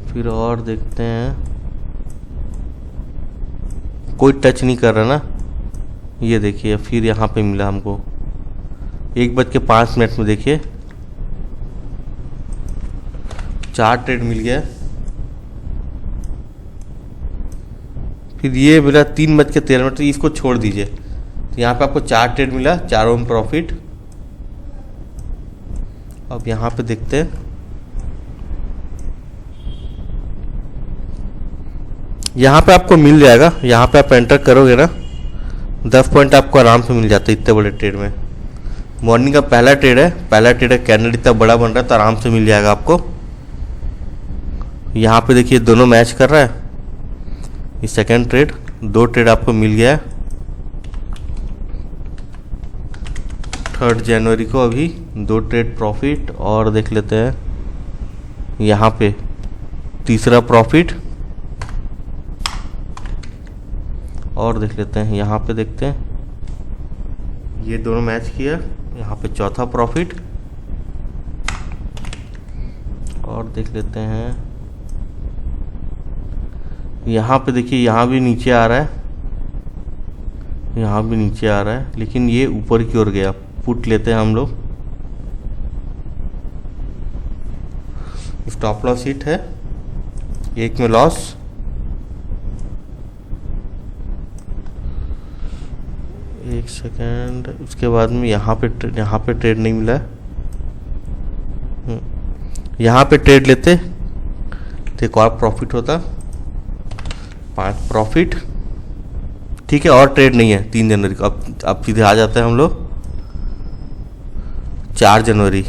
फिर और देखते हैं, कोई टच नहीं कर रहा ना, ये देखिए। फिर यहाँ पे मिला हमको 1:05 में, देखिए 4 ट्रेड मिल गया। फिर ये मिला 3:13, इसको छोड़ दीजिए। तो यहाँ पे आपको 4 ट्रेड मिला, चारों में प्रॉफिट। अब यहाँ पे देखते हैं, यहाँ पे आपको मिल जाएगा, यहाँ पे आप एंटर करोगे ना, 10 पॉइंट आपको आराम से मिल जाते हैं इतने बड़े ट्रेड में। मॉर्निंग का पहला ट्रेड है, कैंडल इतना बड़ा बन रहा है, तो आराम से मिल जाएगा आपको। यहाँ पे देखिए दोनों मैच कर रहा है। ये 2nd ट्रेड, 2 ट्रेड आपको मिल गया है। 3 जनवरी को अभी 2 ट्रेड प्रॉफिट। और देख लेते हैं, यहाँ पे तीसरा प्रॉफिट। और देख लेते हैं, यहाँ पे देखते हैं, ये दोनों मैच किया, यहाँ पे चौथा प्रॉफिट। और देख लेते हैं, यहाँ पे देखिए, यहाँ भी नीचे आ रहा है, यहाँ भी नीचे आ रहा है, लेकिन ये ऊपर की ओर गया। पुट लेते हैं हम लोग, स्टॉप लॉस हिट है, 1 में लॉस। एक सेकेंड, उसके बाद में यहाँ पे ट्रेड नहीं मिला है। यहाँ पे ट्रेड लेते तो एक और प्रॉफिट होता, 5 प्रॉफिट, ठीक है। और ट्रेड नहीं है 3 जनवरी को। अब सीधे आ जाते हैं हम लोग 4 जनवरी।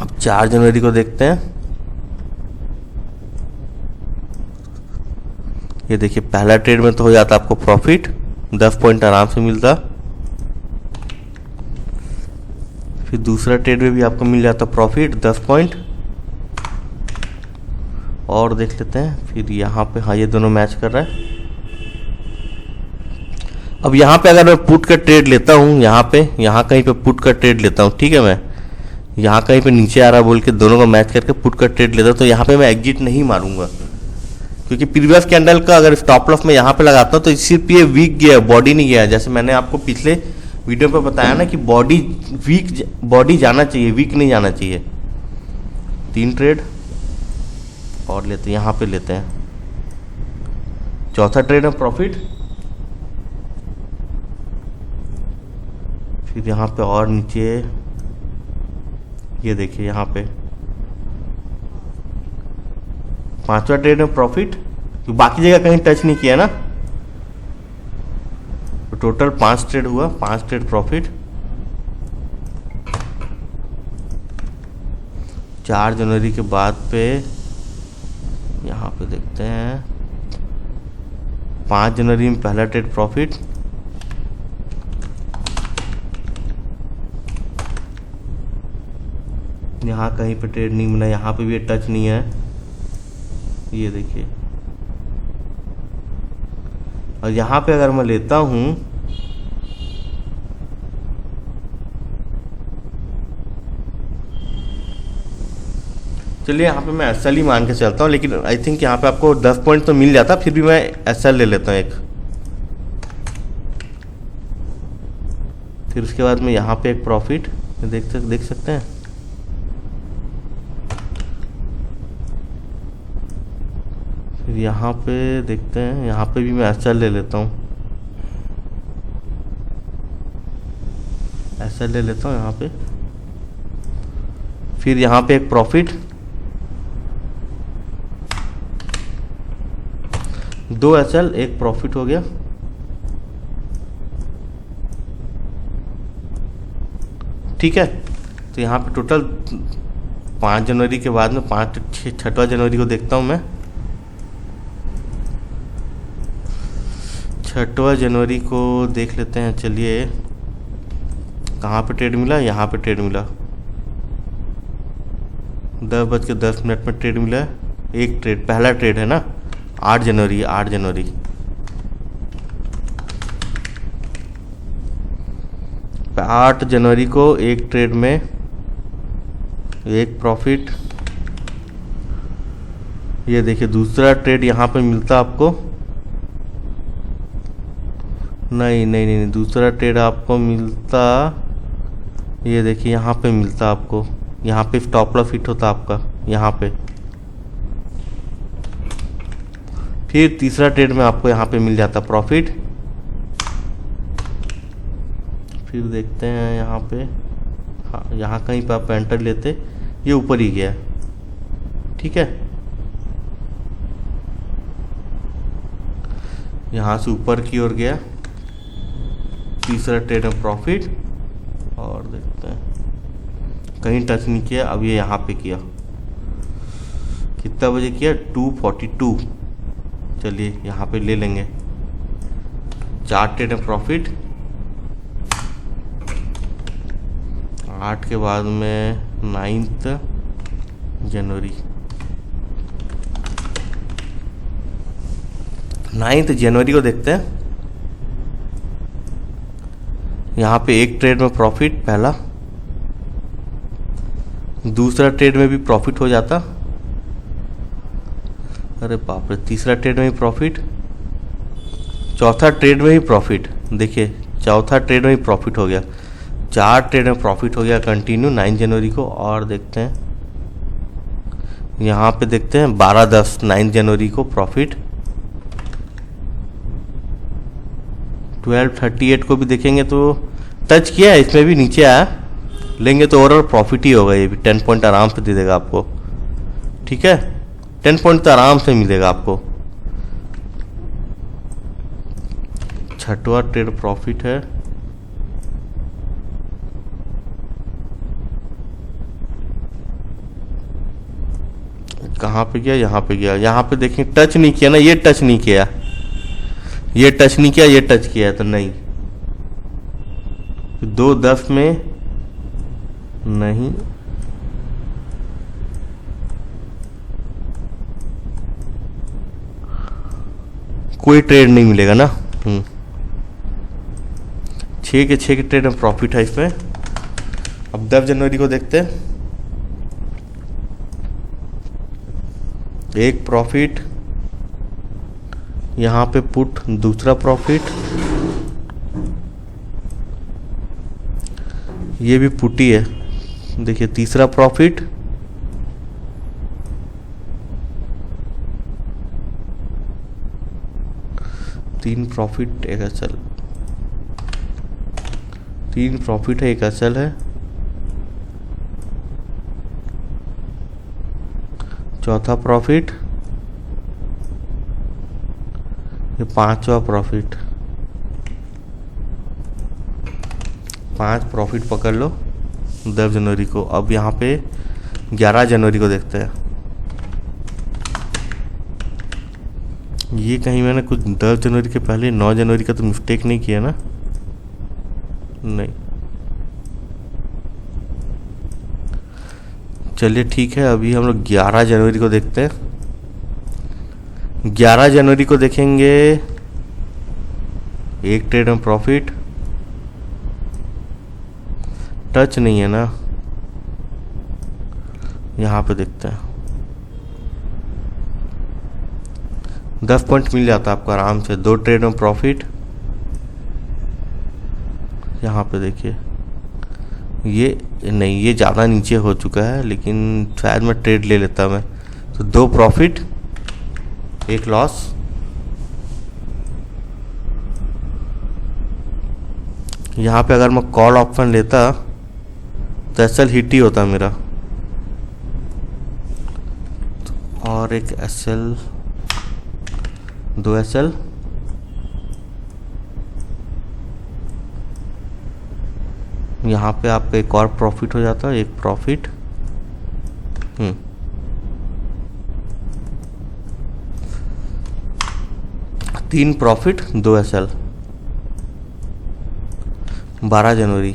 अब 4 जनवरी को देखते हैं। ये देखिए पहला ट्रेड में तो हो जाता आपको प्रॉफिट, 10 पॉइंट आराम से मिलता। फिर दूसरा ट्रेड में भी आपको मिल जाता प्रॉफिट 10 पॉइंट। और देख लेते हैं फिर यहाँ पे, हाँ ये दोनों मैच कर रहा है। अब यहाँ पे अगर मैं पुट का ट्रेड लेता हूँ, यहाँ कहीं पे पुट का ट्रेड लेता हूँ, ठीक है, मैं यहाँ कहीं पे नीचे आ रहा बोल के दोनों को मैच करके पुट का ट्रेड लेता हूँ, तो यहाँ पे मैं एग्जिट नहीं मारूंगा, क्योंकि प्रीवियस कैंडल का अगर स्टॉप लॉस मैं यहाँ पे लगाता हूँ तो सिर्फ ये वीक गया, बॉडी नहीं गया। जैसे मैंने आपको पिछले वीडियो पे बताया ना कि बॉडी जाना चाहिए, वीक नहीं जाना चाहिए। 3 ट्रेड और लेते हैं, यहाँ पे लेते हैं। चौथा ट्रेड में प्रॉफिट। फिर यहाँ पे और नीचे ये देखिए यहाँ पे 5वां ट्रेड में प्रॉफिट। बाकी जगह कहीं टच नहीं किया ना, तो टोटल 5 ट्रेड हुआ, 5 ट्रेड प्रॉफिट। 4 जनवरी के बाद पे यहाँ पे देखते हैं 5 जनवरी में पहला ट्रेड प्रॉफिट। यहाँ कहीं पे ट्रेड नहीं बना, यहाँ पे भी टच नहीं है, ये देखिए। और यहाँ पे अगर मैं लेता हूँ चलिए यहाँ पे मैं एसएल ही मान के चलता हूँ, लेकिन आई थिंक यहाँ पे आपको 10 पॉइंट तो मिल जाता, फिर भी मैं एसएल ले लेता हूँ एक। फिर उसके बाद में यहाँ पे एक प्रॉफिट देख सकते हैं। फिर यहाँ पे देखते हैं, यहाँ पे भी मैं एसएल ले लेता हूँ, एसएल ले लेता हूँ यहाँ पे। फिर यहाँ पे एक प्रॉफिट, 2 एसएल 1 प्रॉफिट हो गया। ठीक है, तो यहाँ पे टोटल 5 जनवरी के बाद में 6वां जनवरी को देखता हूँ मैं। 6वां जनवरी को देख लेते हैं। चलिए कहाँ पे ट्रेड मिला, यहाँ पे ट्रेड मिला, 10:10 में ट्रेड मिला। एक ट्रेड, पहला ट्रेड है ना, 8 जनवरी 8 जनवरी। तो 8 जनवरी को एक ट्रेड में 1 प्रॉफिट। ये देखिए दूसरा ट्रेड यहाँ पे मिलता आपको, नहीं, दूसरा ट्रेड आपको मिलता, ये देखिए यहाँ पे मिलता आपको, यहाँ पे स्टॉप लॉस हिट होता आपका यहाँ पे। फिर तीसरा ट्रेड में आपको यहाँ पे मिल जाता प्रॉफिट। फिर देखते हैं यहाँ पे, हाँ यहाँ कहीं पे आप एंटर लेते, ये ऊपर ही गया, ठीक है, यहाँ से ऊपर की ओर गया। तीसरा ट्रेड में प्रॉफिट, और देखते हैं कहीं टच नहीं किया। अब ये यहाँ पे किया, कितना बजे किया, 2:42। चलिए यहाँ पे ले लेंगे। 4 ट्रेड में प्रॉफिट, 8 के बाद में 9 जनवरी। 9 जनवरी को देखते हैं। यहाँ पे 1 ट्रेड में प्रॉफिट पहला, दूसरा ट्रेड में भी प्रॉफिट हो जाता, अरे बाप रे, तीसरा ट्रेड में भी प्रॉफिट, चौथा ट्रेड में भी प्रॉफिट। देखिए चौथा ट्रेड में भी प्रॉफिट हो गया, 4 ट्रेड में प्रॉफिट हो गया कंटिन्यू 9 जनवरी को। और देखते हैं यहाँ पे देखते हैं 12:10 9 जनवरी को प्रॉफिट। 12:38 को भी देखेंगे तो टच किया है, इसमें भी नीचे आया, लेंगे तो ओवरऑल प्रॉफिट ही होगा। ये भी 10 पॉइंट आराम से दे देगा आपको, ठीक है, 10 पॉइंट तो आराम से मिलेगा आपको। 6वां ट्रेड प्रॉफिट है, कहाँ पे गया, यहाँ पे गया, यहाँ पे देखें टच नहीं किया ना, ये टच नहीं किया, ये टच नहीं किया, ये टच किया, तो नहीं, 2.10 में नहीं, कोई ट्रेड नहीं मिलेगा ना। 6 के ट्रेड में प्रॉफिट है इसमें। अब 10 जनवरी को देखते हैं। एक प्रॉफिट, यहाँ पे पुट, दूसरा प्रॉफिट, ये भी पुट ही है, देखिए तीसरा प्रॉफिट, तीन प्रॉफिट, एक असल, 3 प्रॉफिट है, एक असल है, चौथा प्रॉफिट, ये 5वां प्रॉफिट, 5 प्रॉफिट पकड़ लो 10 जनवरी को। अब यहाँ पे 11 जनवरी को देखते हैं। ये कहीं मैंने कुछ 10 जनवरी के पहले 9 जनवरी का तो मिस्टेक नहीं किया ना? नहीं, चलिए ठीक है। अभी हम लोग 11 जनवरी को देखते हैं। 11 जनवरी को देखेंगे, एक ट्रेड में प्रॉफिट, टच नहीं है ना, यहाँ पे देखते हैं 10 पॉइंट मिल जाता है आपको आराम से। 2 ट्रेड में प्रॉफिट, यहाँ पे देखिए ये नहीं, ये ज़्यादा नीचे हो चुका है, लेकिन शायद मैं ट्रेड ले लेता मैं, तो 2 प्रॉफिट, 1 लॉस। यहाँ पे अगर मैं कॉल ऑप्शन लेता तो एसएल हिट ही होता मेरा, और एक एसएल, 2 एसएल, यहाँ पे आपका एक और प्रॉफिट हो जाता है, 1 प्रॉफिट, 3 प्रॉफिट, 2 एसएल। 12 जनवरी,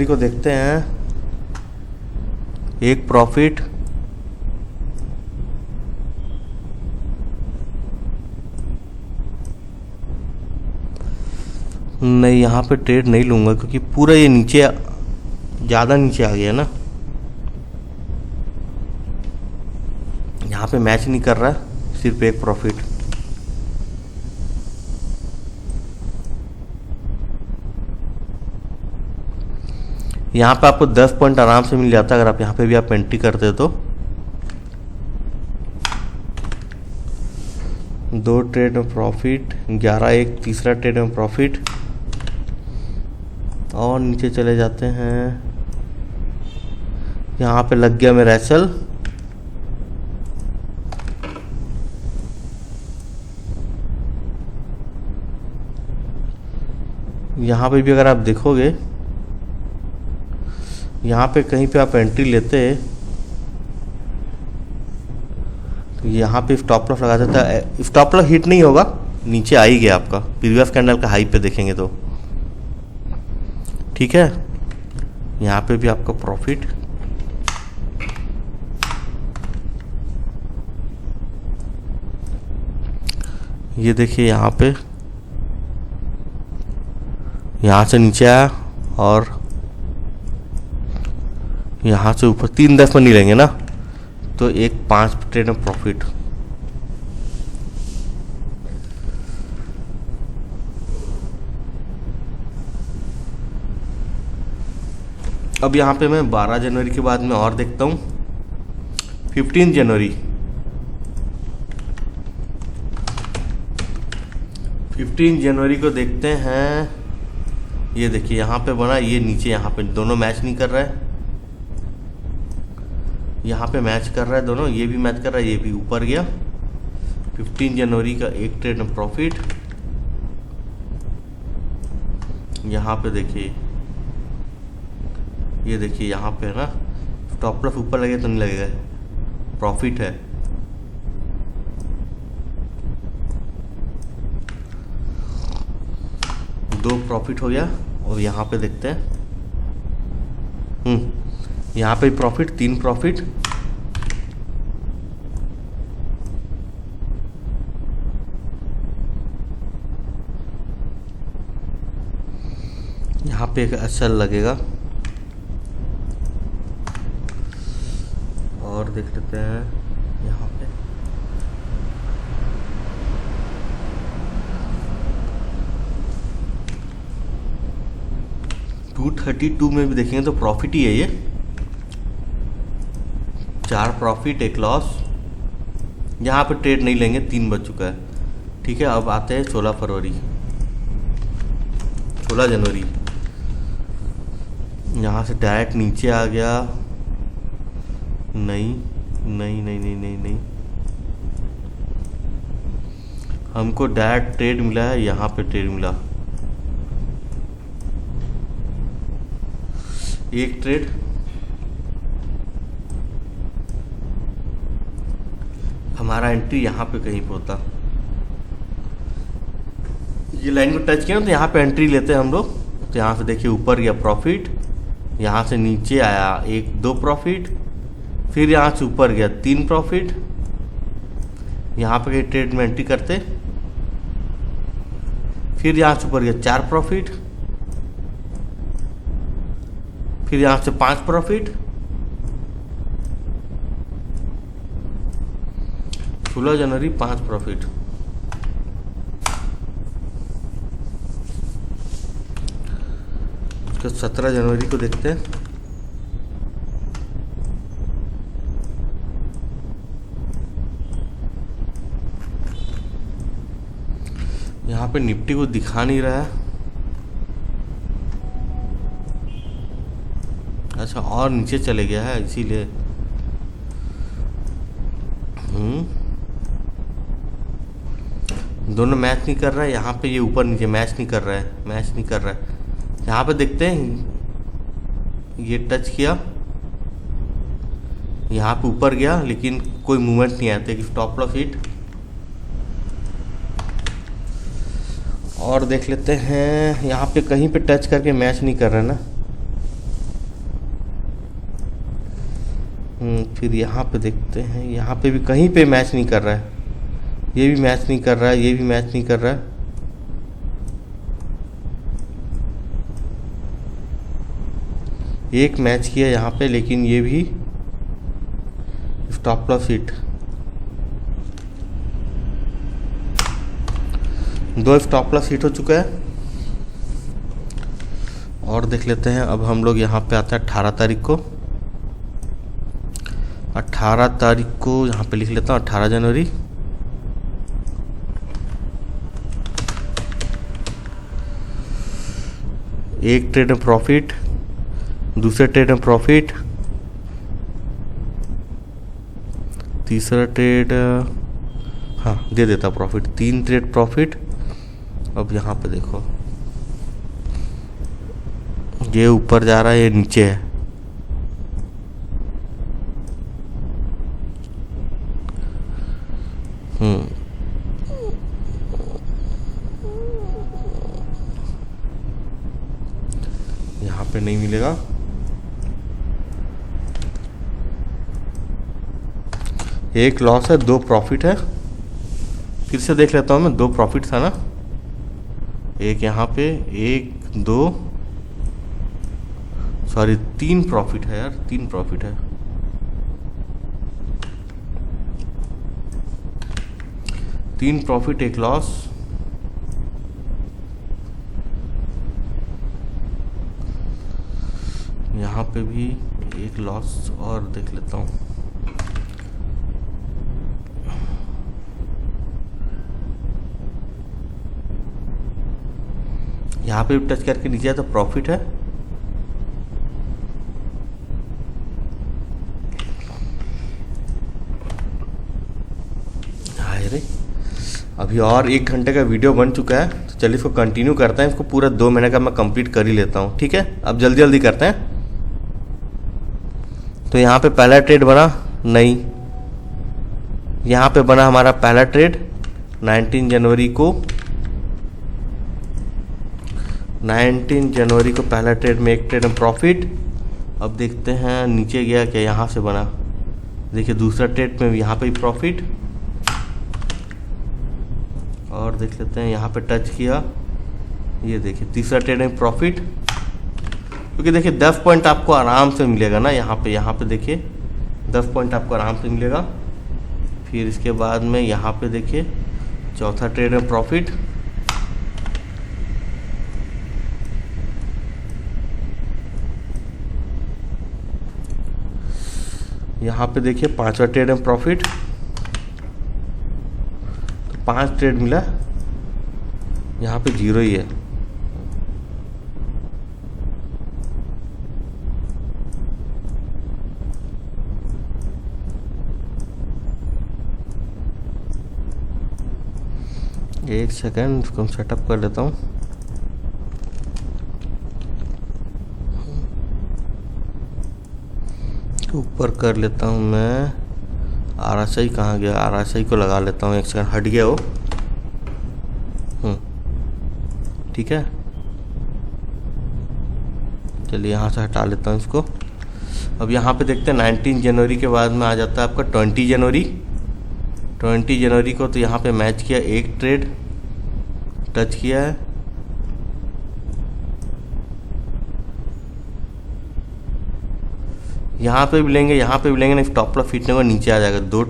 को देखते हैं। 1 प्रॉफिट, नहीं, यहाँ पे ट्रेड नहीं लूंगा क्योंकि पूरा ये नीचे, ज़्यादा नीचे आ गया ना, यहाँ पे मैच नहीं कर रहा है, सिर्फ 1 प्रॉफिट। यहाँ पे आपको 10 पॉइंट आराम से मिल जाता है अगर आप यहाँ पे भी आप एंट्री करते तो। 2 ट्रेड में प्रॉफिट, 11, एक तीसरा ट्रेड में प्रॉफिट, और नीचे चले जाते हैं। यहाँ पे लग गया मेरा एसएल, यहाँ पे भी अगर आप देखोगे, यहाँ पे कहीं पे आप एंट्री लेते, तो यहाँ पे स्टॉप लॉस लगा देता है। स्टॉप लॉस हिट नहीं होगा, नीचे आ ही गया आपका, प्रीवियस कैंडल का हाई पे देखेंगे तो ठीक है। यहाँ पे भी आपका प्रॉफिट, ये देखिए यहाँ पे, यहाँ से नीचे आया और यहाँ से ऊपर, 3-10 में नहीं लेंगे ना, तो एक 5 ट्रेड में प्रॉफिट। अब यहाँ पे मैं 12 जनवरी के बाद में और देखता हूँ। 15 जनवरी, 15 जनवरी को देखते हैं। ये देखिए यहाँ पे बना, ये नीचे, यहाँ पे दोनों मैच नहीं कर रहा है, यहाँ पे मैच कर रहा है दोनों, ये भी मैच कर रहा है, ये भी ऊपर गया। 15 जनवरी का एक ट्रेड में प्रॉफिट, यहाँ पे देखिए ये देखिए यहाँ पे है ना, स्टॉप लॉस ऊपर लगे तो नहीं लगेगा, प्रॉफिट है। दो प्रॉफिट हो गया। और यहाँ पे देखते हैं, यहाँ पे प्रॉफिट, 3 प्रॉफिट। यहाँ पे एक अच्छा लगेगा। और देख लेते हैं यहाँ पे, $232 में भी देखेंगे तो प्रॉफिट ही है ये। 4 प्रॉफिट 1 लॉस। यहाँ पे ट्रेड नहीं लेंगे, 3 बज चुका है। ठीक है, अब आते हैं 16 जनवरी। यहाँ से डायरेक्ट नीचे आ गया। नहीं नहीं नहीं नहीं नहीं नहीं, हमको डायरेक्ट ट्रेड मिला है, यहाँ पे ट्रेड मिला, एक ट्रेड। हमारा एंट्री यहाँ पे कहीं पे होता, ये लाइन को टच किया ना तो यहाँ पे एंट्री लेते हैं हम लोग। तो यहाँ से देखिए ऊपर गया प्रॉफिट, यहाँ से नीचे आया 1-2 प्रॉफिट, फिर यहाँ से ऊपर गया 3 प्रॉफिट। यहाँ पे ट्रेड में एंट्री करते, फिर यहाँ से ऊपर गया 4 प्रॉफिट, फिर यहाँ से 5 प्रॉफिट। 16 जनवरी 5 प्रॉफिट। उसके 17 जनवरी को देखते हैं। यहाँ पे निफ्टी को दिखा नहीं रहा है। अच्छा, और नीचे चले गया है इसीलिए। दोनों मैच नहीं कर रहा है। यहाँ पे ये ऊपर नीचे मैच नहीं कर रहा है, यहाँ पे देखते हैं, ये टच किया, यहाँ पे ऊपर गया लेकिन कोई मूवमेंट नहीं आया, कि स्टॉप लॉस हिट। और देख लेते हैं, यहाँ पे कहीं पे टच करके मैच नहीं कर रहा है ना। फिर यहाँ पे देखते हैं, यहाँ पे भी कहीं पे मैच नहीं कर रहा है, ये भी मैच नहीं कर रहा है, ये भी मैच नहीं कर रहा है। एक मैच किया यहाँ पे, लेकिन ये भी stop loss hit. 2 stop loss hit हो चुका है। और देख लेते हैं, अब हम लोग यहाँ पे आते हैं 18 तारीख को। 18 तारीख को यहाँ पे लिख लेता हूँ, 18 जनवरी। एक ट्रेड में प्रॉफिट, दूसरे ट्रेड में प्रॉफिट, तीसरा ट्रेड हाँ दे देता प्रॉफिट, 3 ट्रेड प्रॉफिट। अब यहाँ पे देखो, ये ऊपर जा रहा है, ये नीचे है। यहाँ पे नहीं मिलेगा। एक लॉस है, 2 प्रॉफिट है। फिर से देख लेता हूँ मैं, 2 प्रॉफिट था ना, एक यहाँ पे, 3 प्रॉफिट है यार, 3 प्रॉफिट है। 3 प्रॉफिट 1 लॉस। यहाँ पे भी 1 लॉस। और देख लेता हूँ, यहाँ पे भी टच करके नीचे तो प्रॉफिट है। हाय रे, अभी और 1 घंटे का वीडियो बन चुका है, तो चलिए इसको कंटिन्यू करते हैं। इसको पूरा 2 महीने का मैं कंप्लीट कर ही लेता हूँ। ठीक है, अब जल्दी जल्दी करते हैं। तो यहाँ पे पहला ट्रेड बना नहीं, यहाँ पे बना हमारा पहला ट्रेड 19 जनवरी को। 19 जनवरी को पहला ट्रेड में एक ट्रेड में प्रॉफिट। अब देखते हैं नीचे गया क्या, यहाँ से बना, देखिए दूसरा ट्रेड में यहाँ पे प्रॉफिट। और देख लेते हैं यहाँ पे टच किया, ये देखिए तीसरा ट्रेड में प्रॉफिट। क्योंकि देखिए 10 पॉइंट आपको आराम से मिलेगा ना, यहाँ पे देखिए 10 पॉइंट आपको आराम से मिलेगा। फिर इसके बाद में यहाँ पे देखिए चौथा ट्रेड में प्रॉफिट। यहाँ पे देखिए पांचवा ट्रेड में प्रॉफिट। तो 5 ट्रेड मिला, यहाँ पे 0 ही है। एक सेकेंड, इसको हम सेटअप कर लेता हूँ। ऊपर कर लेता हूँ मैं, RSI कहाँ गया, RSI को लगा लेता हूँ। एक सेकंड, हट गया वो। ठीक है, चलिए यहाँ से हटा लेता हूँ इसको। अब यहाँ पे देखते हैं 19 जनवरी के बाद में आ जाता है आपका 20 जनवरी। 20 जनवरी को तो यहाँ पे मैच किया, एक ट्रेड टच किया है। यहाँ पे भी लेंगे, यहाँ पे भी लेंगे, नहीं स्टॉप लॉस हिट नहीं होगा, नीचे आ जाएगा। 2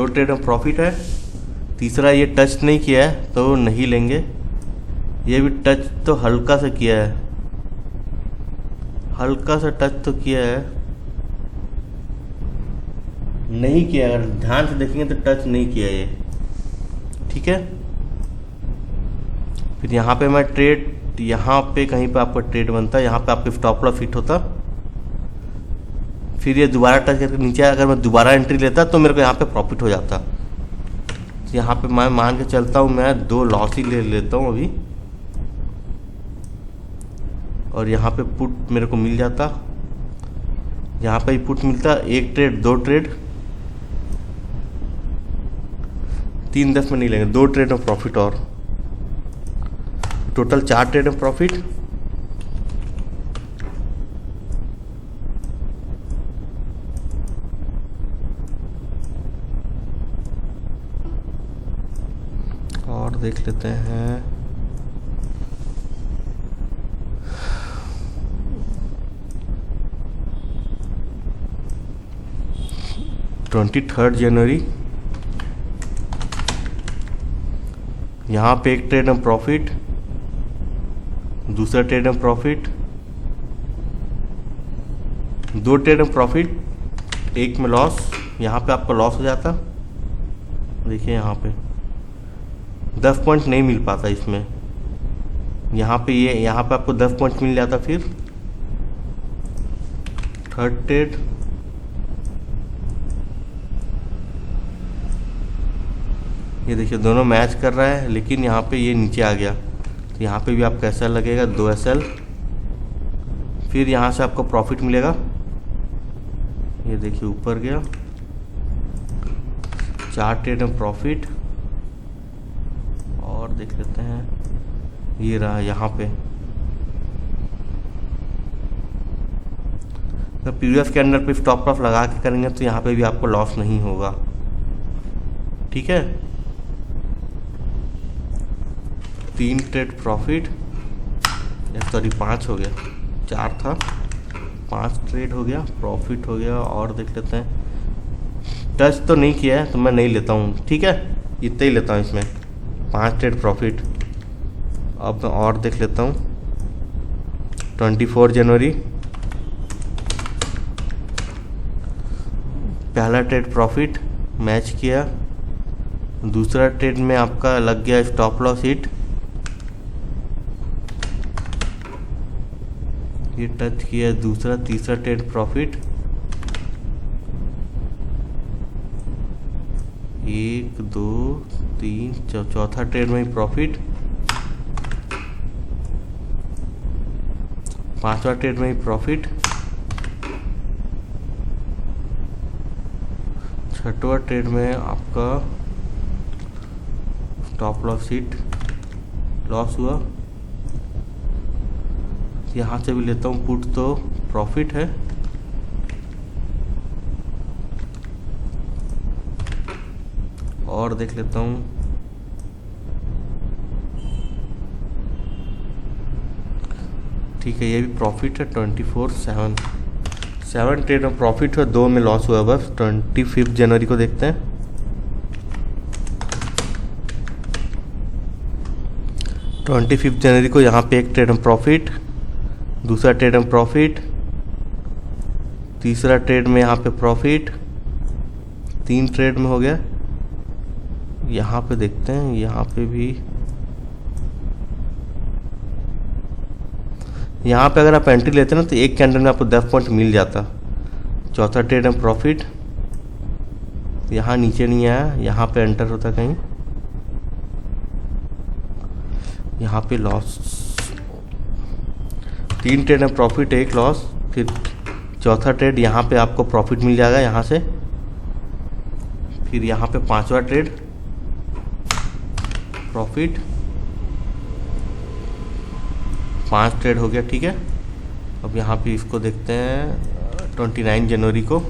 ट्रेड में प्रॉफिट है। तीसरा ये टच नहीं किया है तो नहीं लेंगे, ये भी टच तो हल्का सा किया है, हल्का सा टच तो किया है, नहीं किया। अगर ध्यान से देखेंगे तो टच नहीं किया ये, ठीक है। फिर यहाँ पे मैं ट्रेड, यहाँ पे कहीं पे आपका ट्रेड बनता है, यहाँ पे आपके स्टॉप लॉस हिट होता। फिर ये दोबारा टच करके नीचे, अगर मैं दोबारा एंट्री लेता तो मेरे को यहाँ पे प्रॉफिट हो जाता। तो यहाँ पे मैं मान के चलता हूँ, मैं 2 लॉस ही ले लेता हूँ अभी। और यहाँ पे पुट मेरे को मिल जाता, यहाँ पे ही पुट मिलता। 1 ट्रेड 2 ट्रेड 3-10 में नहीं लेंगे, 2 ट्रेड में प्रॉफिट और टोटल 4 ट्रेड में प्रॉफिट। और देख लेते हैं थर्ड जनवरी, यहाँ पे एक ट्रेड में प्रॉफिट, दूसरा ट्रेड में प्रॉफिट, 2 ट्रेड में प्रॉफिट, 1 में लॉस। यहाँ पे आपका लॉस हो जाता, देखिए यहाँ पे 10 पॉइंट नहीं मिल पाता इसमें। यहाँ पे यहाँ पे आपको 10 पॉइंट मिल जाता। फिर थर्ड ट्रेड, ये देखिए दोनों मैच कर रहा है, लेकिन यहाँ पे ये नीचे आ गया। तो यहाँ पे भी आपका SL लगेगा, 2 SL। फिर यहाँ से आपको प्रॉफिट मिलेगा, ये देखिए ऊपर गया, 4 ट्रेड में प्रॉफिट। और देख लेते हैं, ये रहा यहाँ पे। तो प्रीवियस कैंडल पे स्टॉप लॉस लगा के करेंगे तो यहाँ पे भी आपको लॉस नहीं होगा, ठीक है। 3 ट्रेड प्रॉफिट, सॉरी 5 हो गया, 4 था, 5 ट्रेड हो गया, प्रॉफिट हो गया। और देख लेते हैं, टच तो नहीं किया है तो मैं नहीं लेता हूँ, ठीक है, इतना ही लेता हूँ इसमें, 5 ट्रेड प्रॉफिट। अब मैं और देख लेता हूँ 24 जनवरी, पहला ट्रेड प्रॉफिट मैच किया, दूसरा ट्रेड में आपका लग गया स्टॉप लॉस हिट, ये टच किया दूसरा, तीसरा ट्रेड प्रॉफिट, 1 2 3 चौथा ट्रेड में प्रॉफिट, 5वां ट्रेड में ही प्रॉफिट, 6वां ट्रेड में आपका स्टॉप लॉस हिट, लॉस हुआ। यहाँ से भी लेता हूँ पुट तो प्रॉफिट है। और देख लेता हूँ, ठीक है ये भी प्रॉफिट है 7 ट्रेड में प्रॉफिट हुआ, 2 में लॉस हुआ। बस 25 जनवरी को देखते हैं। 25 जनवरी को यहाँ पे एक ट्रेड में प्रॉफिट, दूसरा ट्रेड में प्रॉफिट, तीसरा ट्रेड में यहाँ पे प्रॉफिट, 3 ट्रेड में हो गया। यहाँ पे देखते हैं, यहाँ पे भी, यहाँ पे अगर आप एंट्री लेते हैं ना तो एक कैंडल में आपको 10 पॉइंट मिल जाता। चौथा ट्रेड में प्रॉफिट, यहाँ नीचे नहीं आया, यहाँ पे एंटर होता कहीं, यहाँ पे लॉस। 3 ट्रेड में प्रॉफिट, 1 लॉस। फिर चौथा ट्रेड यहाँ पे आपको प्रॉफिट मिल जाएगा यहाँ से। फिर यहाँ पे 5वां ट्रेड प्रॉफिट, 5 ट्रेड हो गया। ठीक है, अब यहाँ पे इसको देखते हैं 29 जनवरी को।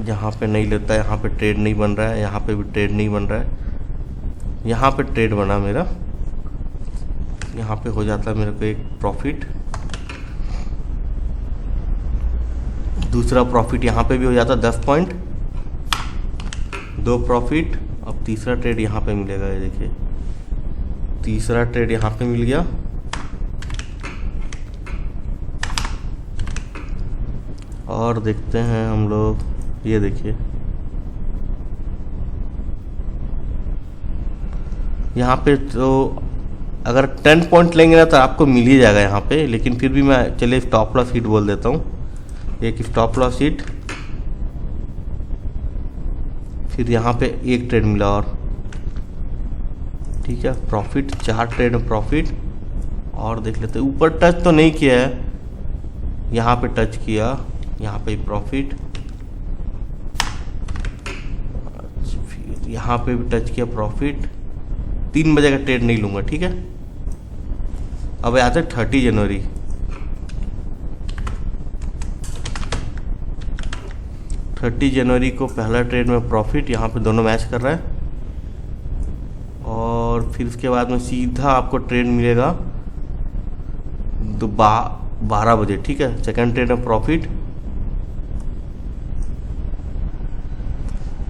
यहाँ पे नहीं लेता, यहाँ पे ट्रेड नहीं बन रहा है, यहाँ पे भी ट्रेड नहीं बन रहा है। यहाँ पे ट्रेड बना मेरा, यहाँ पे हो जाता है मेरे को एक प्रॉफिट, दूसरा प्रॉफिट यहाँ पे भी हो जाता 10 पॉइंट, 2 प्रॉफिट। अब तीसरा ट्रेड यहाँ पे मिलेगा, ये देखिए तीसरा ट्रेड यहाँ पे मिल गया। और देखते हैं हम लोग, ये देखिए यहाँ पे तो अगर 10 पॉइंट लेंगे ना तो आपको मिल ही जाएगा यहाँ पे, लेकिन फिर भी मैं चलिए स्टॉप लॉस हिट बोल देता हूँ। एक स्टॉप लॉस हिट, फिर यहाँ पे एक ट्रेड मिला और ठीक है प्रॉफिट, 4 ट्रेड में प्रॉफिट। और देख लेते हैं, ऊपर टच तो नहीं किया है, यहाँ पे टच किया, यहाँ पे प्रॉफिट, फिर यहाँ पे भी टच किया प्रॉफिट। 3 बजे का ट्रेड नहीं लूँगा, ठीक है। अब आते हैं 30 जनवरी। 30 जनवरी को पहला ट्रेड में प्रॉफिट, यहाँ पे दोनों मैच कर रहा है। और फिर उसके बाद में सीधा आपको ट्रेड मिलेगा 12 बजे, ठीक है। सेकंड ट्रेड में प्रॉफिट,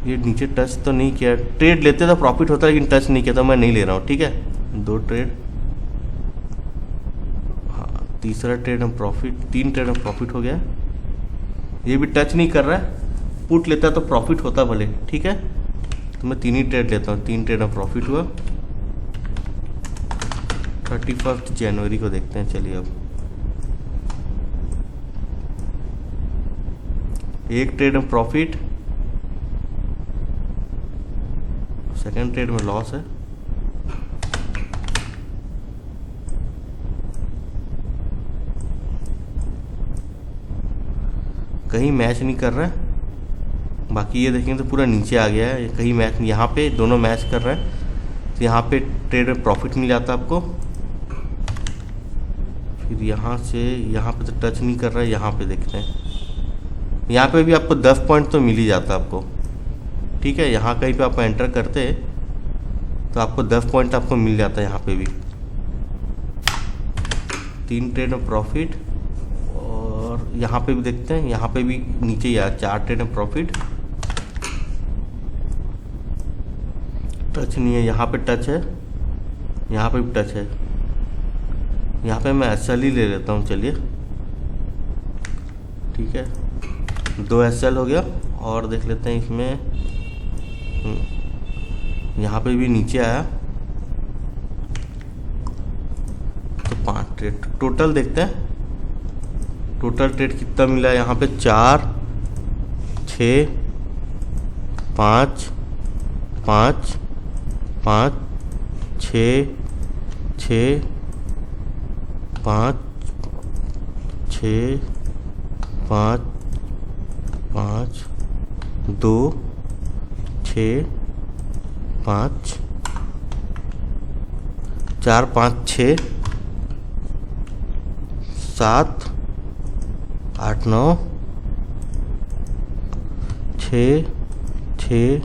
ये नीचे टच तो नहीं किया, ट्रेड लेते तो प्रॉफिट होता है लेकिन टच नहीं किया तो मैं नहीं ले रहा हूँ, ठीक है। 2 ट्रेड, हाँ तीसरा ट्रेड में प्रॉफिट, 3 ट्रेड में प्रॉफिट हो गया। ये भी टच नहीं कर रहा है, पुट लेता तो प्रॉफिट होता भले, ठीक है। तो मैं 3 ही ट्रेड लेता हूँ, 3 ट्रेड में प्रॉफिट हुआ। 31 जनवरी को देखते हैं, चलिए अब एक ट्रेड में प्रॉफिट, सेकंड ट्रेड में लॉस है। कहीं मैच नहीं कर रहा है, बाकी ये देखेंगे तो पूरा नीचे आ गया है, कहीं मैच नहीं, यहाँ पे दोनों मैच कर रहे हैं तो यहाँ पे ट्रेड में प्रॉफिट मिल जाता है आपको। फिर यहाँ से यहाँ पे तो टच नहीं कर रहा है, यहाँ पे देखते हैं, यहाँ पे भी आपको 10 पॉइंट तो मिल ही जाता है आपको, ठीक है। यहाँ कहीं पे आप एंटर करते तो आपको 10 पॉइंट आपको मिल जाता है यहाँ पे भी। 3 ट्रेड में प्रॉफिट, और यहाँ पे भी देखते हैं, यहाँ पे भी नीचे ही आया 4 ट्रेड में प्रॉफिट, टच नहीं है, यहाँ पे टच है, यहाँ पे भी टच है। यहाँ पे मैं SL ही ले लेता हूँ, चलिए ठीक है। 2 SL हो गया। और देख लेते हैं इसमें, यहाँ पे भी नीचे आया तो 5 ट्रेड टोटल देखते हैं, टोटल ट्रेड कितना मिला है। यहाँ पे 4, 6, 5, 5 5 6 6 5 6 5 5 2 6 5 4 5 6 7 8 9 6 6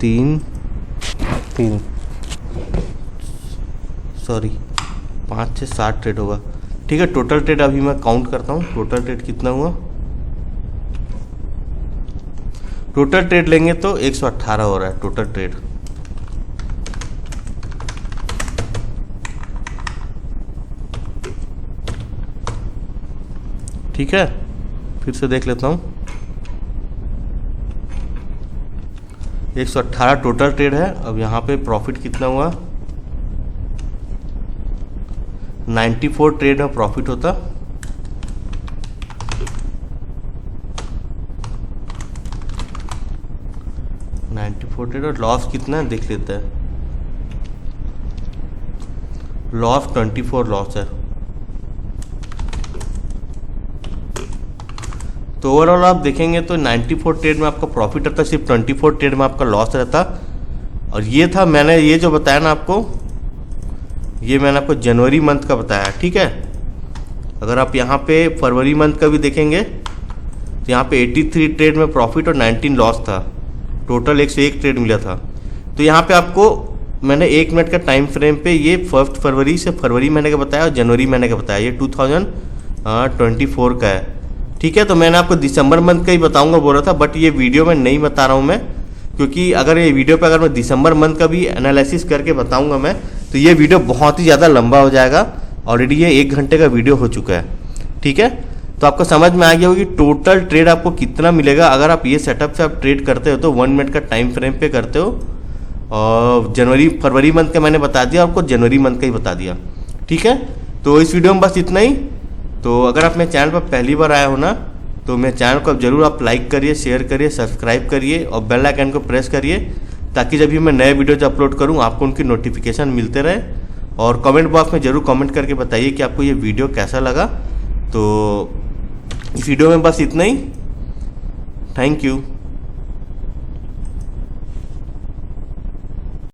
3 3 सॉरी 5 से 7 ट्रेड होगा। ठीक है, टोटल ट्रेड अभी मैं काउंट करता हूँ, टोटल ट्रेड कितना हुआ। टोटल ट्रेड लेंगे तो 118 हो रहा है टोटल ट्रेड। ठीक है, फिर से देख लेता हूँ। 118 टोटल ट्रेड है। अब यहाँ पे प्रॉफिट कितना हुआ, 94 ट्रेड में प्रॉफिट होता। ट्रेड और लॉस कितना है देख लेते हैं। लॉस 24 लॉस है। तो ओवरऑल आप देखेंगे तो 94 ट्रेड में आपका प्रॉफिट रहता, सिर्फ 24 ट्रेड में आपका लॉस रहता। और ये था, मैंने ये जो बताया ना आपको, ये मैंने आपको जनवरी मंथ का बताया। ठीक है, अगर आप यहाँ पे फरवरी मंथ का भी देखेंगे तो यहाँ पे 83 ट्रेड में प्रॉफिट और 19 लॉस था। टोटल 101 ट्रेड मिला था। तो यहाँ पे आपको मैंने 1 मिनट का टाइम फ्रेम पे ये 1 फरवरी से फरवरी महीने का बताया और जनवरी महीने का बताया। ये 2024 का है। ठीक है, तो मैंने आपको दिसंबर मंथ का ही बताऊंगा बोल रहा था, बट ये वीडियो में नहीं बता रहा हूँ मैं, क्योंकि अगर ये वीडियो पे अगर मैं दिसंबर मंथ का भी एनालिसिस करके बताऊंगा मैं, तो ये वीडियो बहुत ही ज़्यादा लंबा हो जाएगा। ऑलरेडी ये 1 घंटे का वीडियो हो चुका है। ठीक है, तो आपको समझ में आ गया होगा कि टोटल ट्रेड आपको कितना मिलेगा अगर आप ये सेटअप से आप ट्रेड करते हो तो 1 मिनट का टाइम फ्रेम पे करते हो। और जनवरी फरवरी मंथ का मैंने बता दिया, आपको जनवरी मंथ का ही बता दिया। ठीक है, तो इस वीडियो में बस इतना ही। तो अगर आप मेरे चैनल पर पहली बार आए हो ना, तो मेरे चैनल को जरूर आप लाइक करिए, शेयर करिए, सब्सक्राइब करिए और बेल आइकन को प्रेस करिए, ताकि जब भी मैं नए वीडियोज अपलोड करूँ आपको उनकी नोटिफिकेशन मिलते रहे। और कमेंट बॉक्स में ज़रूर कमेंट करके बताइए कि आपको ये वीडियो कैसा लगा। तो इस वीडियो में बस इतना ही। Thank you.